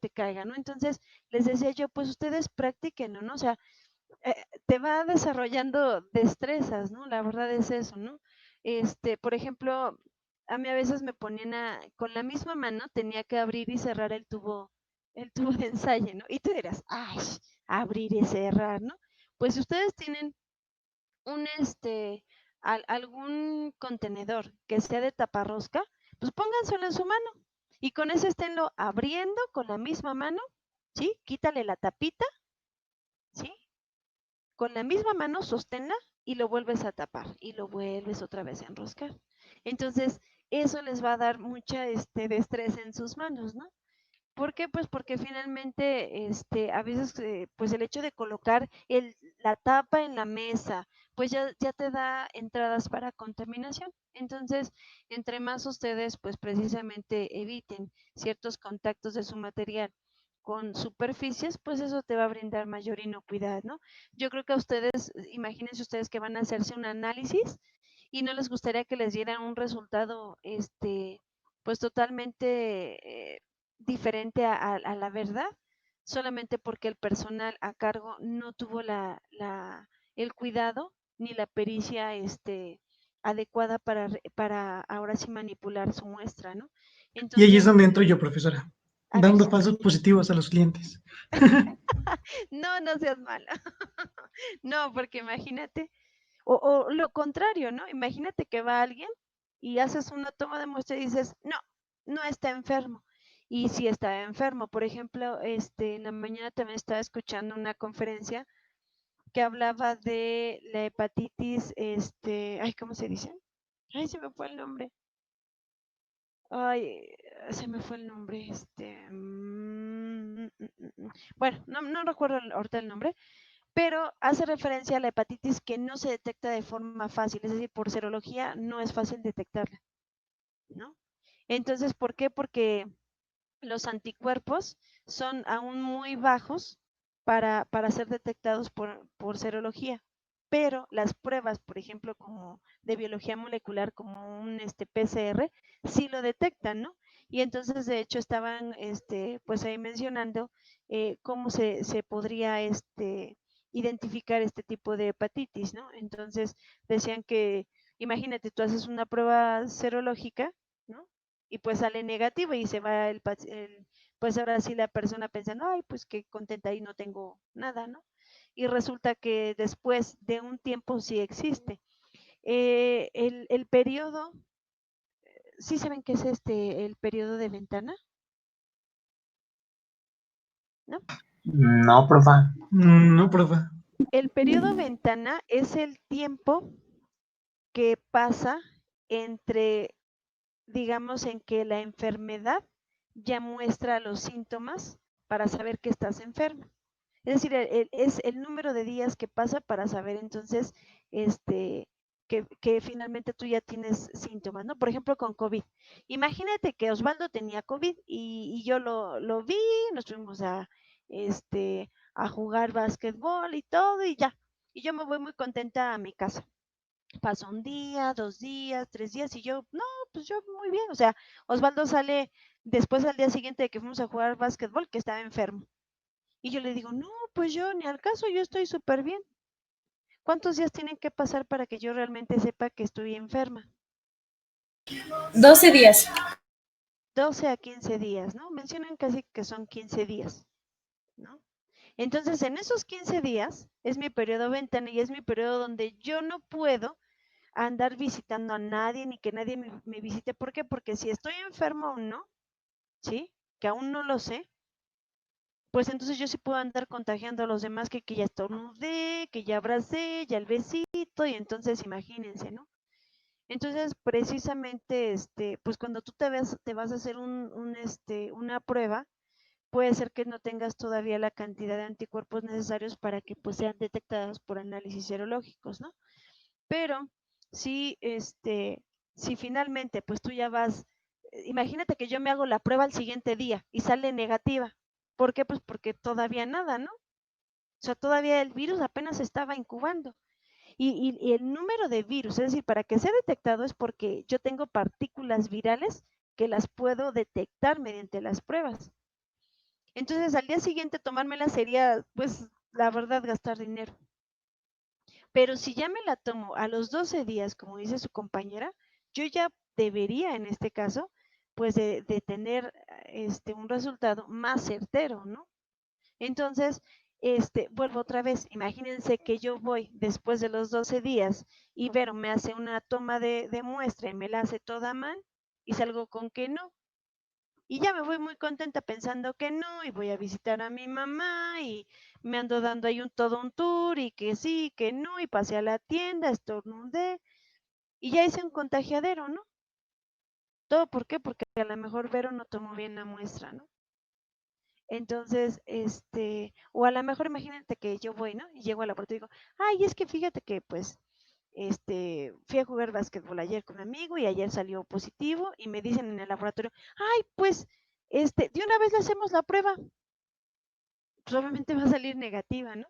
caiga, ¿no? Entonces, les decía yo, pues ustedes practiquen, ¿no? O sea, te va desarrollando destrezas, ¿no? La verdad es eso, ¿no? Por ejemplo, a mí a veces me ponían con la misma mano, tenía que abrir y cerrar el tubo de ensayo, ¿no? Y tú dirás, ay, abrir y cerrar, ¿no? Pues si ustedes tienen un algún contenedor que sea de taparrosca, pues pónganselo en su mano y con ese esténlo abriendo con la misma mano, ¿sí? Quítale la tapita, ¿sí? Con la misma mano sosténla y lo vuelves a tapar y lo vuelves otra vez a enroscar. Entonces, eso les va a dar mucha destreza en sus manos, ¿no? ¿Por qué? Pues porque finalmente, a veces, pues el hecho de colocar la tapa en la mesa, pues ya te da entradas para contaminación. Entonces, entre más ustedes, pues precisamente eviten ciertos contactos de su material con superficies, pues eso te va a brindar mayor inocuidad, ¿no? Yo creo que a ustedes, imagínense ustedes que van a hacerse un análisis y no les gustaría que les dieran un resultado, pues totalmente diferente a la verdad, solamente porque el personal a cargo no tuvo el cuidado ni la pericia adecuada para ahora sí manipular su muestra, ¿no? Y ahí es Entonces, donde entro yo, profesora, a ver, dando falsos positivos a los clientes. no, no seas mala. No, porque imagínate, o lo contrario, ¿no? Imagínate que va alguien y haces una toma de muestra y dices, no, no está enfermo. Y si está enfermo, por ejemplo, en la mañana también estaba escuchando una conferencia que hablaba de la hepatitis, ay, ¿cómo se dice? Ay, se me fue el nombre. Ay, se me fue el nombre, bueno, no recuerdo ahorita el nombre, pero hace referencia a la hepatitis que no se detecta de forma fácil, es decir, por serología no es fácil detectarla, ¿no? Entonces, ¿por qué? Porque los anticuerpos son aún muy bajos para ser detectados por serología, pero las pruebas, por ejemplo, como de biología molecular, como un PCR, sí lo detectan, ¿no? Y entonces, de hecho, estaban pues ahí mencionando cómo se podría identificar este tipo de hepatitis, ¿no? Entonces, decían que, imagínate, tú haces una prueba serológica, ¿no? Y pues sale negativo y se va pues ahora sí la persona pensando, ay, pues qué contenta y no tengo nada, ¿no? Y resulta que después de un tiempo sí existe. El periodo, ¿sí saben qué es el periodo de ventana? ¿No? No, profa. No, profa. El periodo ventana es el tiempo que pasa entre, digamos, en que la enfermedad ya muestra los síntomas para saber que estás enfermo. Es decir, es el número de días que pasa para saber entonces este, que finalmente tú ya tienes síntomas, ¿no? Por ejemplo, con COVID. Imagínate que Osvaldo tenía COVID y yo lo vi, nos fuimos a jugar básquetbol y todo y ya. Y yo me voy muy contenta a mi casa. Pasó un día, 2 días, 3 días y yo, no, pues yo muy bien. O sea, Osvaldo sale después al día siguiente de que fuimos a jugar básquetbol que estaba enfermo. Y yo le digo, no, pues yo ni al caso, yo estoy súper bien. ¿Cuántos días tienen que pasar para que yo realmente sepa que estoy enferma? 12 días. 12 a 15 días, ¿no? Mencionan casi que son 15 días, ¿no? Entonces, en esos 15 días es mi periodo ventana y es mi periodo donde yo no puedo andar visitando a nadie ni que nadie me visite. ¿Por qué? Porque si estoy enferma o no, ¿sí? Que aún no lo sé, pues entonces yo sí puedo andar contagiando a los demás que ya estornudé, que ya abracé, ya el besito, y entonces imagínense, ¿no? Entonces, precisamente, pues cuando tú te vas a hacer una prueba, puede ser que no tengas todavía la cantidad de anticuerpos necesarios para que pues sean detectados por análisis serológicos, ¿no? Pero si, si finalmente pues tú ya vas, imagínate que yo me hago la prueba al siguiente día y sale negativa. ¿Por qué? Pues porque todavía nada, ¿no? O sea, todavía el virus apenas se estaba incubando. Y el número de virus, es decir, para que sea detectado es porque yo tengo partículas virales que las puedo detectar mediante las pruebas. Entonces, al día siguiente tomármela sería, pues, la verdad, gastar dinero. Pero si ya me la tomo a los 12 días, como dice su compañera, yo ya debería, en este caso, pues de tener un resultado más certero, ¿no? Entonces, vuelvo otra vez, imagínense que yo voy después de los 12 días y Vero me hace una toma de muestra y me la hace toda mal y salgo con que no. Y ya me voy muy contenta pensando que no, y voy a visitar a mi mamá y me ando dando ahí todo un tour y que sí, que no, y pasé a la tienda, estornudé y ya hice un contagiadero, ¿no? ¿Todo por qué? Porque a lo mejor Vero no tomó bien la muestra, ¿no? Entonces, o a lo mejor imagínate que yo voy, ¿no? Y llego al laboratorio y digo, ay, es que fíjate que pues, fui a jugar básquetbol ayer con un amigo y ayer salió positivo y me dicen en el laboratorio, ay, pues, de una vez le hacemos la prueba, pues obviamente va a salir negativa, ¿no?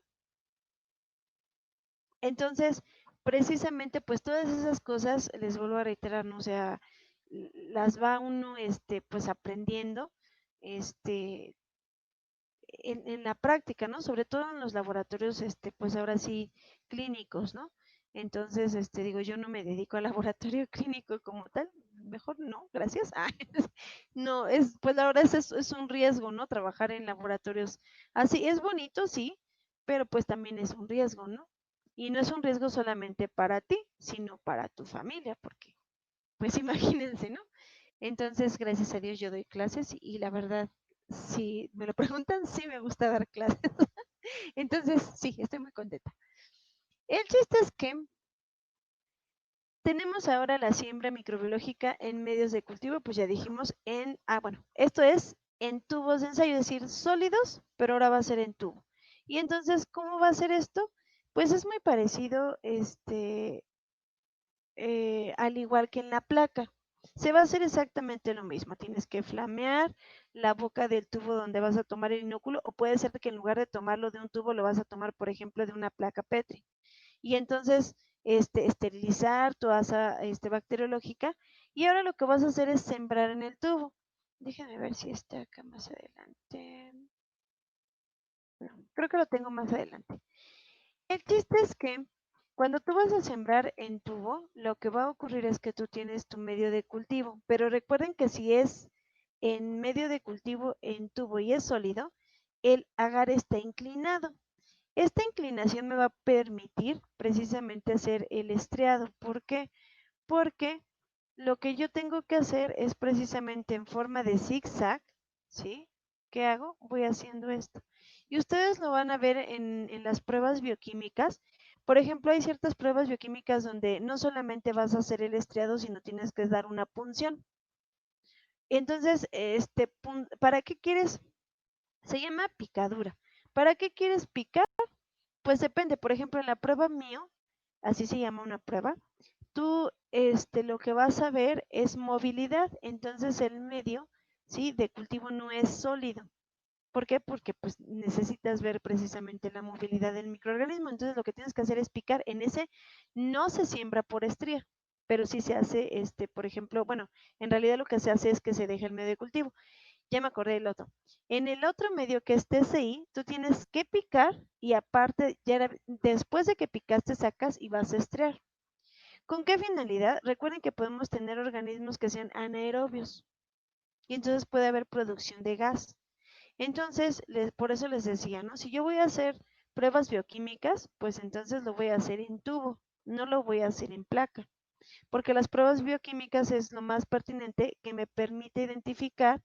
Entonces, precisamente, pues todas esas cosas, les vuelvo a reiterar, ¿no? O sea, las va uno, pues aprendiendo, este, en la práctica, ¿no? Sobre todo en los laboratorios, pues ahora sí, clínicos, ¿no? Entonces, digo, yo no me dedico al laboratorio clínico como tal, mejor no, gracias. No, pues la verdad es un riesgo, ¿no? Trabajar en laboratorios así, es bonito, sí, pero pues también es un riesgo, ¿no? Y no es un riesgo solamente para ti, sino para tu familia, porque, pues imagínense, ¿no? Entonces, gracias a Dios yo doy clases y la verdad, si me lo preguntan, sí me gusta dar clases. Entonces, sí, estoy muy contenta. El chiste es que tenemos ahora la siembra microbiológica en medios de cultivo, pues ya dijimos bueno, esto es en tubos de ensayo, es decir, sólidos, pero ahora va a ser en tubo. Y entonces, ¿cómo va a ser esto? Pues es muy parecido, al igual que en la placa. Se va a hacer exactamente lo mismo. Tienes que flamear la boca del tubo donde vas a tomar el inóculo, o puede ser que en lugar de tomarlo de un tubo, lo vas a tomar, por ejemplo, de una placa Petri. Y entonces, esterilizar toda esa bacteriológica. Y ahora lo que vas a hacer es sembrar en el tubo. Déjame ver si está acá más adelante. No, creo que lo tengo más adelante. El chiste es que cuando tú vas a sembrar en tubo, lo que va a ocurrir es que tú tienes tu medio de cultivo, pero recuerden que si es en medio de cultivo en tubo y es sólido, el agar está inclinado. Esta inclinación me va a permitir precisamente hacer el estriado. ¿Por qué? Porque lo que yo tengo que hacer es precisamente en forma de zigzag, ¿sí? ¿Qué hago? Voy haciendo esto. Y ustedes lo van a ver en las pruebas bioquímicas. Por ejemplo, hay ciertas pruebas bioquímicas donde no solamente vas a hacer el estriado, sino tienes que dar una punción. Entonces, ¿para qué quieres? Se llama picadura. ¿Para qué quieres picar? Pues depende. Por ejemplo, en la prueba mío, así se llama una prueba, tú lo que vas a ver es movilidad. Entonces, el medio, ¿sí?, de cultivo no es sólido. ¿Por qué? Porque pues necesitas ver precisamente la movilidad del microorganismo. Entonces lo que tienes que hacer es picar. En ese no se siembra por estría, pero sí se hace, por ejemplo, bueno, en realidad lo que se hace es que se deja el medio de cultivo. Ya me acordé del otro. En el otro medio que es TCI, tú tienes que picar y aparte, después de que picaste, sacas y vas a estriar. ¿Con qué finalidad? Recuerden que podemos tener organismos que sean anaerobios y entonces puede haber producción de gas. Entonces, por eso les decía, ¿no? Si yo voy a hacer pruebas bioquímicas, pues entonces lo voy a hacer en tubo, no lo voy a hacer en placa, porque las pruebas bioquímicas es lo más pertinente que me permite identificar,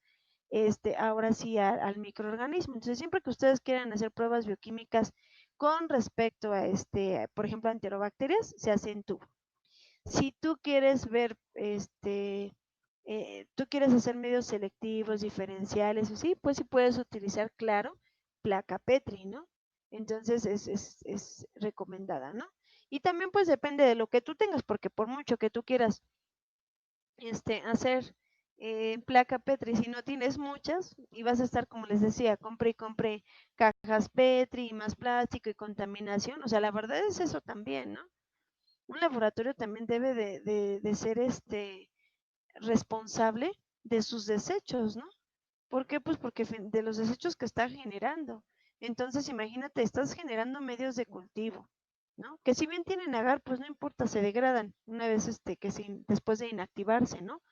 ahora sí, al microorganismo. Entonces, siempre que ustedes quieran hacer pruebas bioquímicas con respecto a, por ejemplo, enterobacterias, se hace en tubo. Si tú quieres ver, tú quieres hacer medios selectivos, diferenciales, sí, pues sí puedes utilizar, claro, placa Petri, ¿no? Entonces es recomendada, ¿no? Y también pues depende de lo que tú tengas, porque por mucho que tú quieras hacer placa Petri, si no tienes muchas y vas a estar, como les decía, compre y compre cajas Petri y más plástico y contaminación, o sea, la verdad es eso también, ¿no? Un laboratorio también debe de ser responsable de sus desechos, ¿no? ¿Por qué? Pues porque de los desechos que está generando. Entonces, imagínate, estás generando medios de cultivo, ¿no? Que si bien tienen agar, pues no importa, se degradan una vez después de inactivarse, ¿no?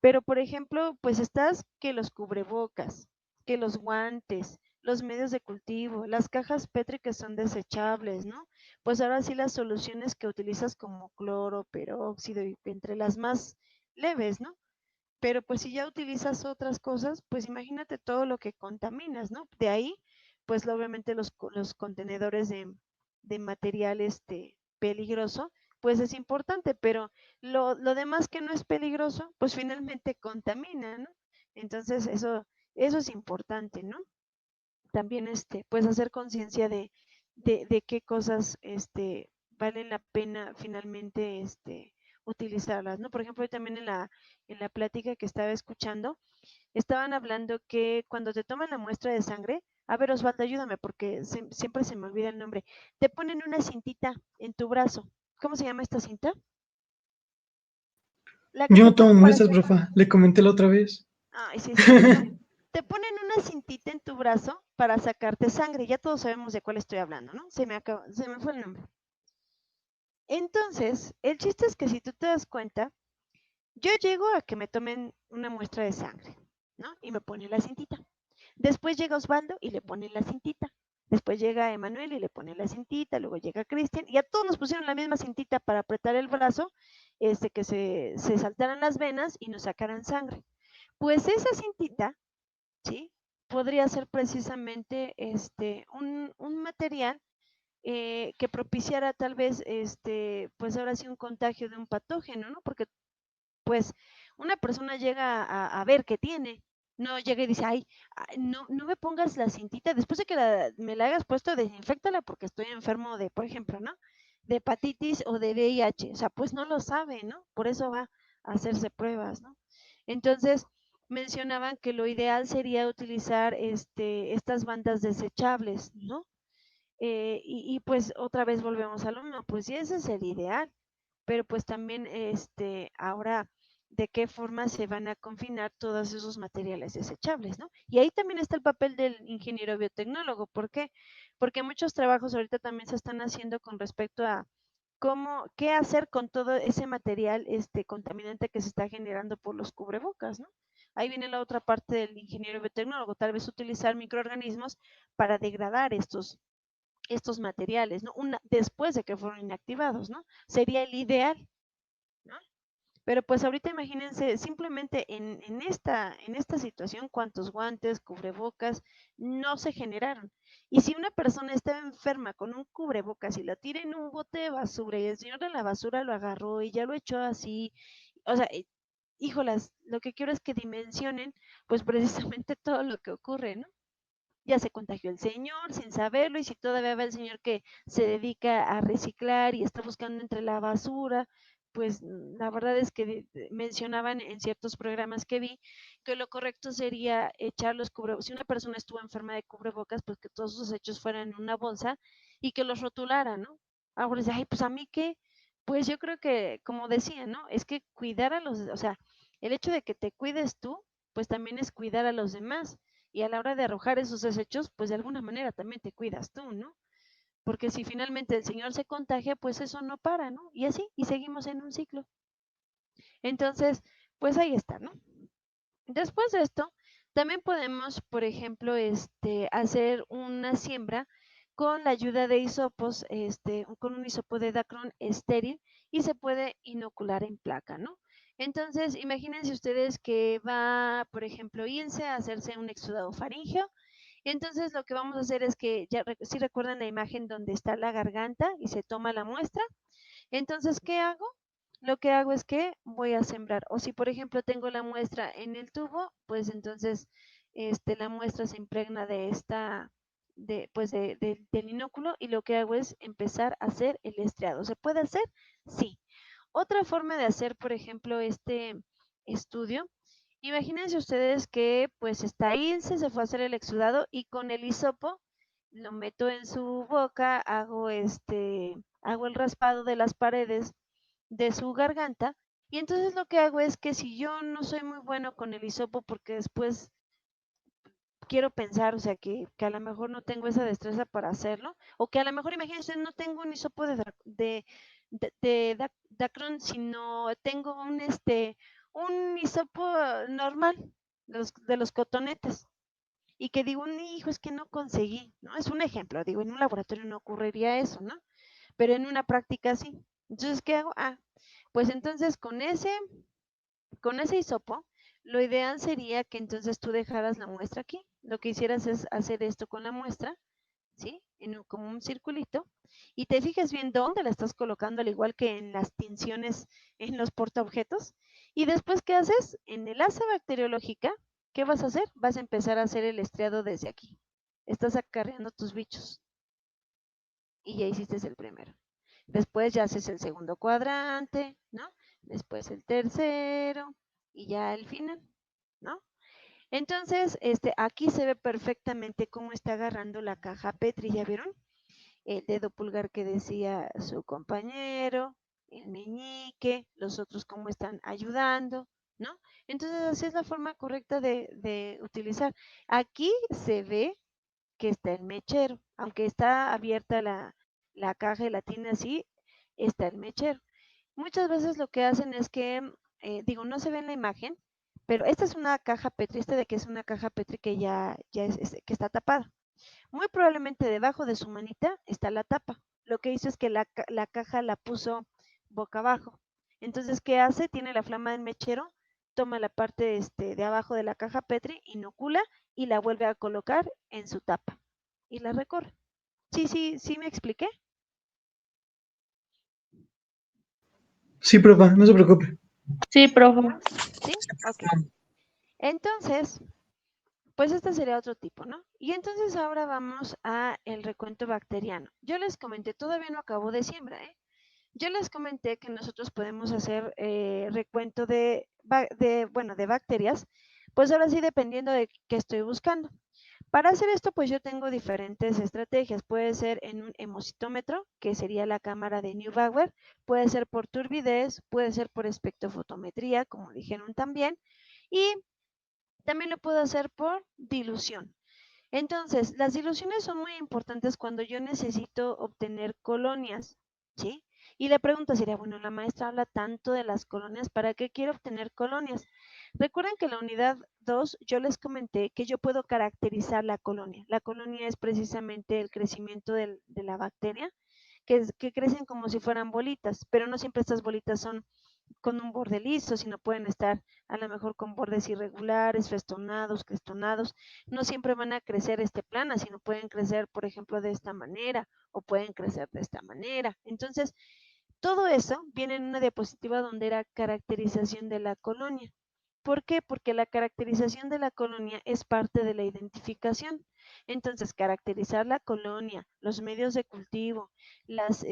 Pero, por ejemplo, pues estás que los cubrebocas, que los guantes, los medios de cultivo, las cajas Petri que son desechables, ¿no? Pues ahora sí las soluciones que utilizas como cloro, peróxido y entre las más leves, ¿no? Pero pues si ya utilizas otras cosas, pues imagínate todo lo que contaminas, ¿no? De ahí, pues obviamente los contenedores de material peligroso, pues es importante, pero lo demás que no es peligroso, pues finalmente contamina, ¿no? Entonces eso es importante, ¿no? También pues hacer conciencia de qué cosas valen la pena finalmente utilizarlas, ¿no? Por ejemplo, hoy también en la plática que estaba escuchando, estaban hablando que cuando te toman la muestra de sangre, a ver, Osvaldo, ayúdame porque siempre se me olvida el nombre, te ponen una cintita en tu brazo. ¿Cómo se llama esta cinta? La que Yo te no tomo ponen para muestras, sacar. profa. Le comenté la otra vez. Ay, sí, es cierto. Bueno, te ponen una cintita en tu brazo para sacarte sangre. Ya todos sabemos de cuál estoy hablando, ¿no? Se me fue el nombre. Entonces, el chiste es que si tú te das cuenta, yo llego a que me tomen una muestra de sangre, ¿no? Y me ponen la cintita. Después llega Osvaldo y le ponen la cintita. Después llega Emanuel y le ponen la cintita. Luego llega Cristian. Y a todos nos pusieron la misma cintita para apretar el brazo, que se saltaran las venas y nos sacaran sangre. Pues esa cintita, ¿sí? Podría ser precisamente un material que propiciara tal vez, pues ahora sí un contagio de un patógeno, ¿no? Porque pues una persona llega a ver qué tiene, no llega y dice, ay, no me pongas la cintita, después de que me la hayas puesto, desinfectala porque estoy enfermo de, por ejemplo, ¿no? De hepatitis o de VIH, o sea, pues no lo sabe, ¿no? Por eso va a hacerse pruebas, ¿no? Entonces, mencionaban que lo ideal sería utilizar estas bandas desechables, ¿no? Y pues otra vez volvemos a lo mismo, pues sí, ese es el ideal, pero pues también ahora de qué forma se van a confinar todos esos materiales desechables, ¿no? Y ahí también está el papel del ingeniero biotecnólogo, ¿por qué? Porque muchos trabajos ahorita también se están haciendo con respecto a qué hacer con todo ese material contaminante que se está generando por los cubrebocas, ¿no? Ahí viene la otra parte del ingeniero biotecnólogo, tal vez utilizar microorganismos para degradar estos materiales, ¿no? Después de que fueron inactivados, ¿no? Sería el ideal, ¿no? Pero pues ahorita imagínense simplemente en esta situación cuántos guantes, cubrebocas no se generaron. Y si una persona estaba enferma con un cubrebocas y la tira en un bote de basura y el señor de la basura lo agarró y ya lo echó así, o sea, híjolas, lo que quiero es que dimensionen pues precisamente todo lo que ocurre, ¿no? Ya se contagió el señor sin saberlo y si todavía va el señor que se dedica a reciclar y está buscando entre la basura, pues la verdad es que mencionaban en ciertos programas que vi que lo correcto sería echar los cubrebocas, si una persona estuvo enferma de cubrebocas, pues que todos sus hechos fueran en una bolsa y que los rotulara, ¿no? Ahora dice, ay, pues a mí qué, pues yo creo que, como decía, ¿no? Es que cuidar a los, o sea, el hecho de que te cuides tú, pues también es cuidar a los demás y a la hora de arrojar esos desechos, pues de alguna manera también te cuidas tú, ¿no? Porque si finalmente el Señor se contagia, pues eso no para, ¿no? Y así, y seguimos en un ciclo. Entonces, pues ahí está, ¿no? Después de esto, también podemos, por ejemplo, hacer una siembra con la ayuda de hisopos, con un hisopo de Dacron estéril y se puede inocular en placa, ¿no? Entonces, imagínense ustedes que va, por ejemplo, Ilse a hacerse un exudado faríngeo. Entonces, lo que vamos a hacer es que, ya si recuerdan la imagen donde está la garganta y se toma la muestra, entonces, ¿qué hago? Lo que hago es que voy a sembrar. O si, por ejemplo, tengo la muestra en el tubo, pues entonces la muestra se impregna de del inóculo y lo que hago es empezar a hacer el estriado. ¿Se puede hacer? Sí. Otra forma de hacer, por ejemplo, este estudio, imagínense ustedes que pues está Ilse, se fue a hacer el exudado y con el hisopo lo meto en su boca, hago el raspado de las paredes de su garganta y entonces lo que hago es que si yo no soy muy bueno con el hisopo porque después quiero pensar, o sea, que a lo mejor no tengo esa destreza para hacerlo, o que a lo mejor, imagínense, no tengo un hisopo de Dacron, sino tengo un hisopo normal, de los cotonetes, y que digo, hijo, es que no conseguí, ¿no? Es un ejemplo, digo, en un laboratorio no ocurriría eso, ¿no? Pero en una práctica sí. Entonces, ¿qué hago? Ah, pues entonces con ese hisopo, lo ideal sería que entonces tú dejaras la muestra aquí. Lo que hicieras es hacer esto con la muestra, ¿sí? Como un circulito, y te fijas bien dónde la estás colocando, al igual que en las tinciones en los portaobjetos. Y después, ¿qué haces? En el asa bacteriológica, ¿qué vas a hacer? Vas a empezar a hacer el estriado desde aquí. Estás acarreando tus bichos. Y ya hiciste el primero. Después ya haces el segundo cuadrante, ¿no? Después el tercero y ya el final, ¿no? Entonces, aquí se ve perfectamente cómo está agarrando la caja Petri, ¿ya vieron? El dedo pulgar que decía su compañero, el meñique, los otros cómo están ayudando, ¿no? Entonces, así es la forma correcta de utilizar. Aquí se ve que está el mechero, aunque está abierta la caja y la tiene así, está el mechero. Muchas veces lo que hacen es que, digo, no se ve en la imagen, pero esta es una caja Petri, de que es una caja Petri que ya que está tapada. Muy probablemente debajo de su manita está la tapa. Lo que hizo es que la caja la puso boca abajo. Entonces, ¿qué hace? Tiene la flama del mechero, toma la parte de abajo de la caja Petri, inocula y la vuelve a colocar en su tapa y la recorre. Sí, sí, sí me expliqué. Sí, profa, no se preocupe. Sí, profe. ¿Sí? Ok. Entonces, pues este sería otro tipo, ¿no? Y entonces ahora vamos a el recuento bacteriano. Yo les comenté, todavía no acabó de siembra, ¿eh? Yo les comenté que nosotros podemos hacer recuento de bacterias, pues ahora sí dependiendo de qué estoy buscando. Para hacer esto, pues yo tengo diferentes estrategias. Puede ser en un hemocitómetro, que sería la cámara de Neubauer, puede ser por turbidez, puede ser por espectrofotometría, como dijeron también, y también lo puedo hacer por dilución. Entonces, las diluciones son muy importantes cuando yo necesito obtener colonias, ¿sí? Y la pregunta sería, bueno, la maestra habla tanto de las colonias, ¿para qué quiero obtener colonias? Recuerden que en la unidad 2 yo les comenté que yo puedo caracterizar la colonia. La colonia es precisamente el crecimiento de la bacteria, que crecen como si fueran bolitas, pero no siempre estas bolitas son con un borde liso, sino pueden estar a lo mejor con bordes irregulares, festonados, crestonados. No siempre van a crecer plana, sino pueden crecer, por ejemplo, de esta manera o pueden crecer de esta manera. Entonces, todo eso viene en una diapositiva donde era caracterización de la colonia. ¿Por qué? Porque la caracterización de la colonia es parte de la identificación. Entonces, caracterizar la colonia, los medios de cultivo, las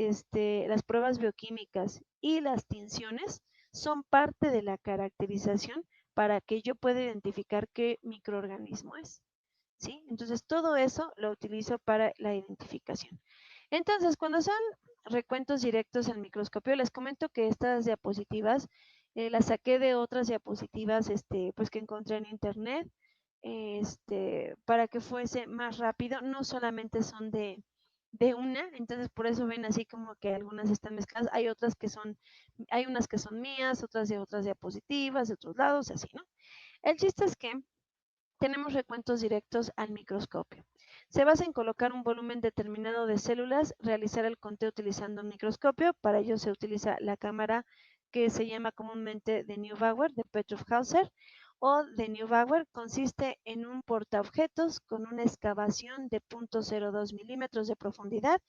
pruebas bioquímicas y las tinciones son parte de la caracterización para que yo pueda identificar qué microorganismo es. ¿Sí? Entonces, todo eso lo utilizo para la identificación. Entonces, cuando son recuentos directos al microscopio, les comento que estas diapositivas las saqué de otras diapositivas pues que encontré en internet, para que fuese más rápido. No solamente son de una, entonces por eso ven así como que algunas están mezcladas. Hay unas que son mías, otras de otras diapositivas, de otros lados, así, ¿no? El chiste es que tenemos recuentos directos al microscopio. Se basa en colocar un volumen determinado de células, realizar el conteo utilizando un microscopio. Para ello se utiliza la cámara que se llama comúnmente de Neubauer, de Petrov-Hauser, o de Neubauer. Consiste en un portaobjetos con una excavación de 0.02 milímetros de profundidad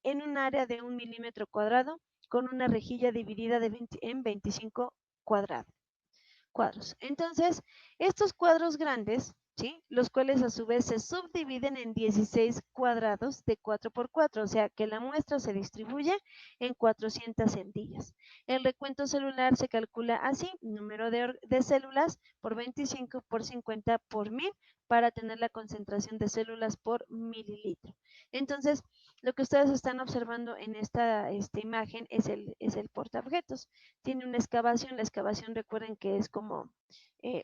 en un área de 1 milímetro cuadrado con una rejilla dividida en 25 cuadros. Entonces, estos cuadros grandes, ¿sí? Los cuales a su vez se subdividen en 16 cuadrados de 4 por 4, o sea que la muestra se distribuye en 400 centillas. El recuento celular se calcula así: número de células por 25 por 50 por 1000 para tener la concentración de células por mililitro. Entonces, lo que ustedes están observando en esta imagen es el portaobjetos. Tiene una excavación. La excavación, recuerden que es como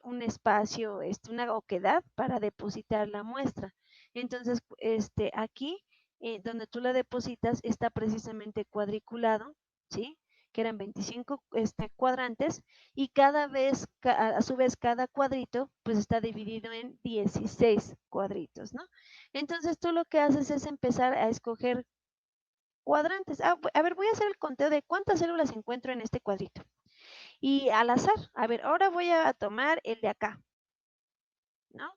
un espacio, una oquedad para depositar la muestra. Entonces, aquí, donde tú la depositas, está precisamente cuadriculado, ¿sí? Que eran 25 cuadrantes, y cada vez, a su vez, cada cuadrito, pues está dividido en 16 cuadritos, ¿no? Entonces, tú lo que haces es empezar a escoger cuadrantes. A ver, voy a hacer el conteo de cuántas células encuentro en este cuadrito. Y al azar, a ver, ahora voy a tomar el de acá, ¿no?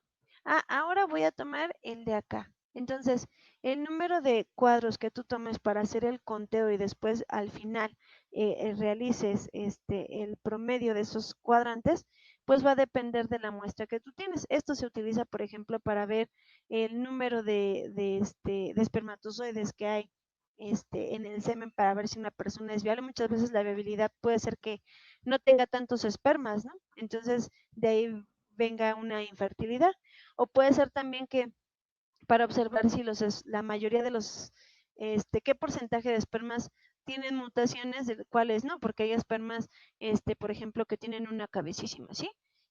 Ahora voy a tomar el de acá. Entonces, el número de cuadros que tú tomes para hacer el conteo y después al final realices el promedio de esos cuadrantes, pues va a depender de la muestra que tú tienes. Esto se utiliza, por ejemplo, para ver el número de espermatozoides que hay en el semen, para ver si una persona es viable. Muchas veces la viabilidad puede ser que no tenga tantos espermas, ¿no? Entonces, de ahí venga una infertilidad. O puede ser también que para observar si la mayoría de los, qué porcentaje de espermas tienen mutaciones, de cuáles no, porque hay espermas, por ejemplo, que tienen una cabecísima, ¿sí?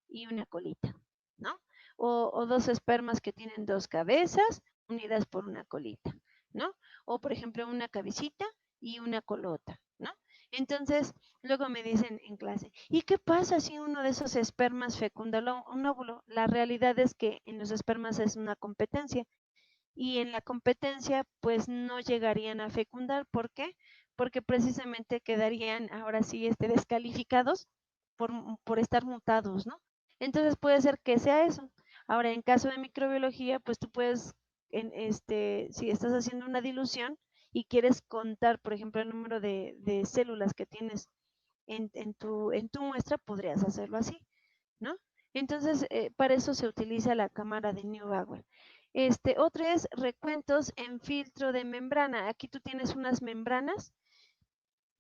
Y una colita, ¿no? O dos espermas que tienen dos cabezas unidas por una colita, ¿no? O, por ejemplo, una cabecita y una colota, ¿no? Entonces, luego me dicen en clase, ¿y qué pasa si uno de esos espermas fecunda un óvulo? La realidad es que en los espermas es una competencia, y en la competencia pues no llegarían a fecundar. ¿Por qué? Porque precisamente quedarían ahora sí descalificados por estar mutados, ¿no? Entonces puede ser que sea eso. Ahora, en caso de microbiología, pues tú puedes, si estás haciendo una dilución y quieres contar, por ejemplo, el número de células que tienes en tu muestra, podrías hacerlo así, ¿no? Entonces, para eso se utiliza la cámara de Neubauer. Otro es recuentos en filtro de membrana. Aquí tú tienes unas membranas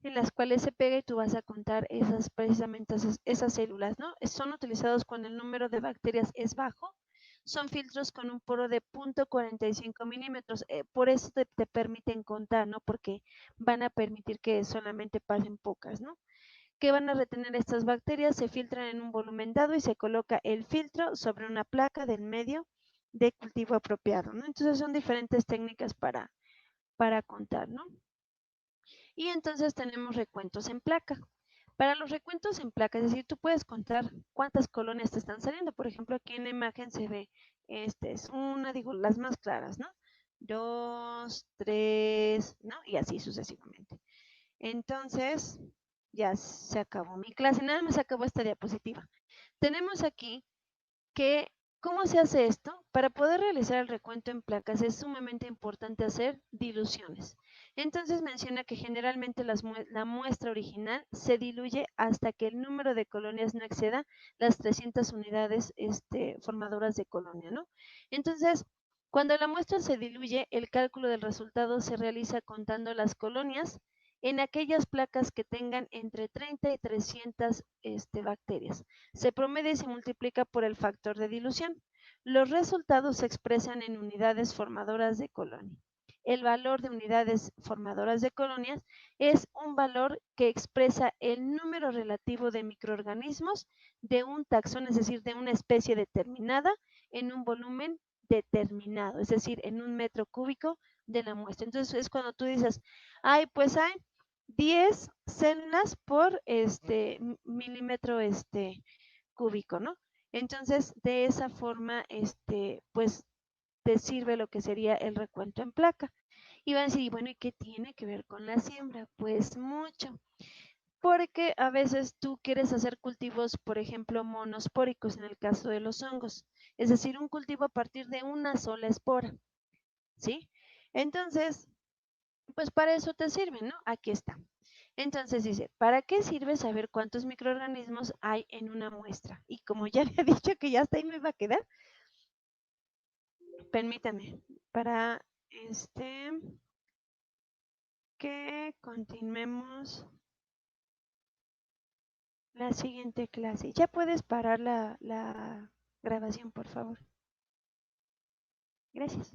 en las cuales se pega y tú vas a contar precisamente esas células, ¿no? Son utilizados cuando el número de bacterias es bajo. Son filtros con un poro de 0.45 milímetros. Por eso te permiten contar, ¿no? Porque van a permitir que solamente pasen pocas, ¿no? ¿Qué van a retener estas bacterias? Se filtran en un volumen dado y se coloca el filtro sobre una placa del medio de cultivo apropiado, ¿no? Entonces son diferentes técnicas para contar, ¿no? Y entonces tenemos recuentos en placa. Para los recuentos en placa, es decir, tú puedes contar cuántas colonias te están saliendo. Por ejemplo, aquí en la imagen se ve, es una, digo, las más claras, ¿no? Dos, tres, ¿no? Y así sucesivamente. Entonces, ya se acabó mi clase, nada más acabó esta diapositiva. Tenemos aquí que, ¿cómo se hace esto? Para poder realizar el recuento en placas es sumamente importante hacer diluciones. Entonces menciona que generalmente la muestra original se diluye hasta que el número de colonias no exceda las 300 unidades formadoras de colonia, ¿no? Entonces, cuando la muestra se diluye, el cálculo del resultado se realiza contando las colonias en aquellas placas que tengan entre 30 y 300 bacterias. Se promedia y se multiplica por el factor de dilución. Los resultados se expresan en unidades formadoras de colonia. El valor de unidades formadoras de colonias es un valor que expresa el número relativo de microorganismos de un taxón, es decir, de una especie determinada en un volumen determinado, es decir, en un metro cúbico de la muestra. Entonces es cuando tú dices, ay, pues hay 10 células por milímetro cúbico, ¿no? Entonces, de esa forma, pues te sirve lo que sería el recuento en placa. Y van a decir, bueno, ¿y qué tiene que ver con la siembra? Pues mucho, porque a veces tú quieres hacer cultivos, por ejemplo, monospóricos en el caso de los hongos, es decir, un cultivo a partir de una sola espora, ¿sí? Entonces, pues para eso te sirve, ¿no? Aquí está. Entonces dice, ¿para qué sirve saber cuántos microorganismos hay en una muestra? Y como ya había dicho que ya hasta ahí me va a quedar, permítame, para que continuemos la siguiente clase. Ya puedes parar la grabación, por favor. Gracias.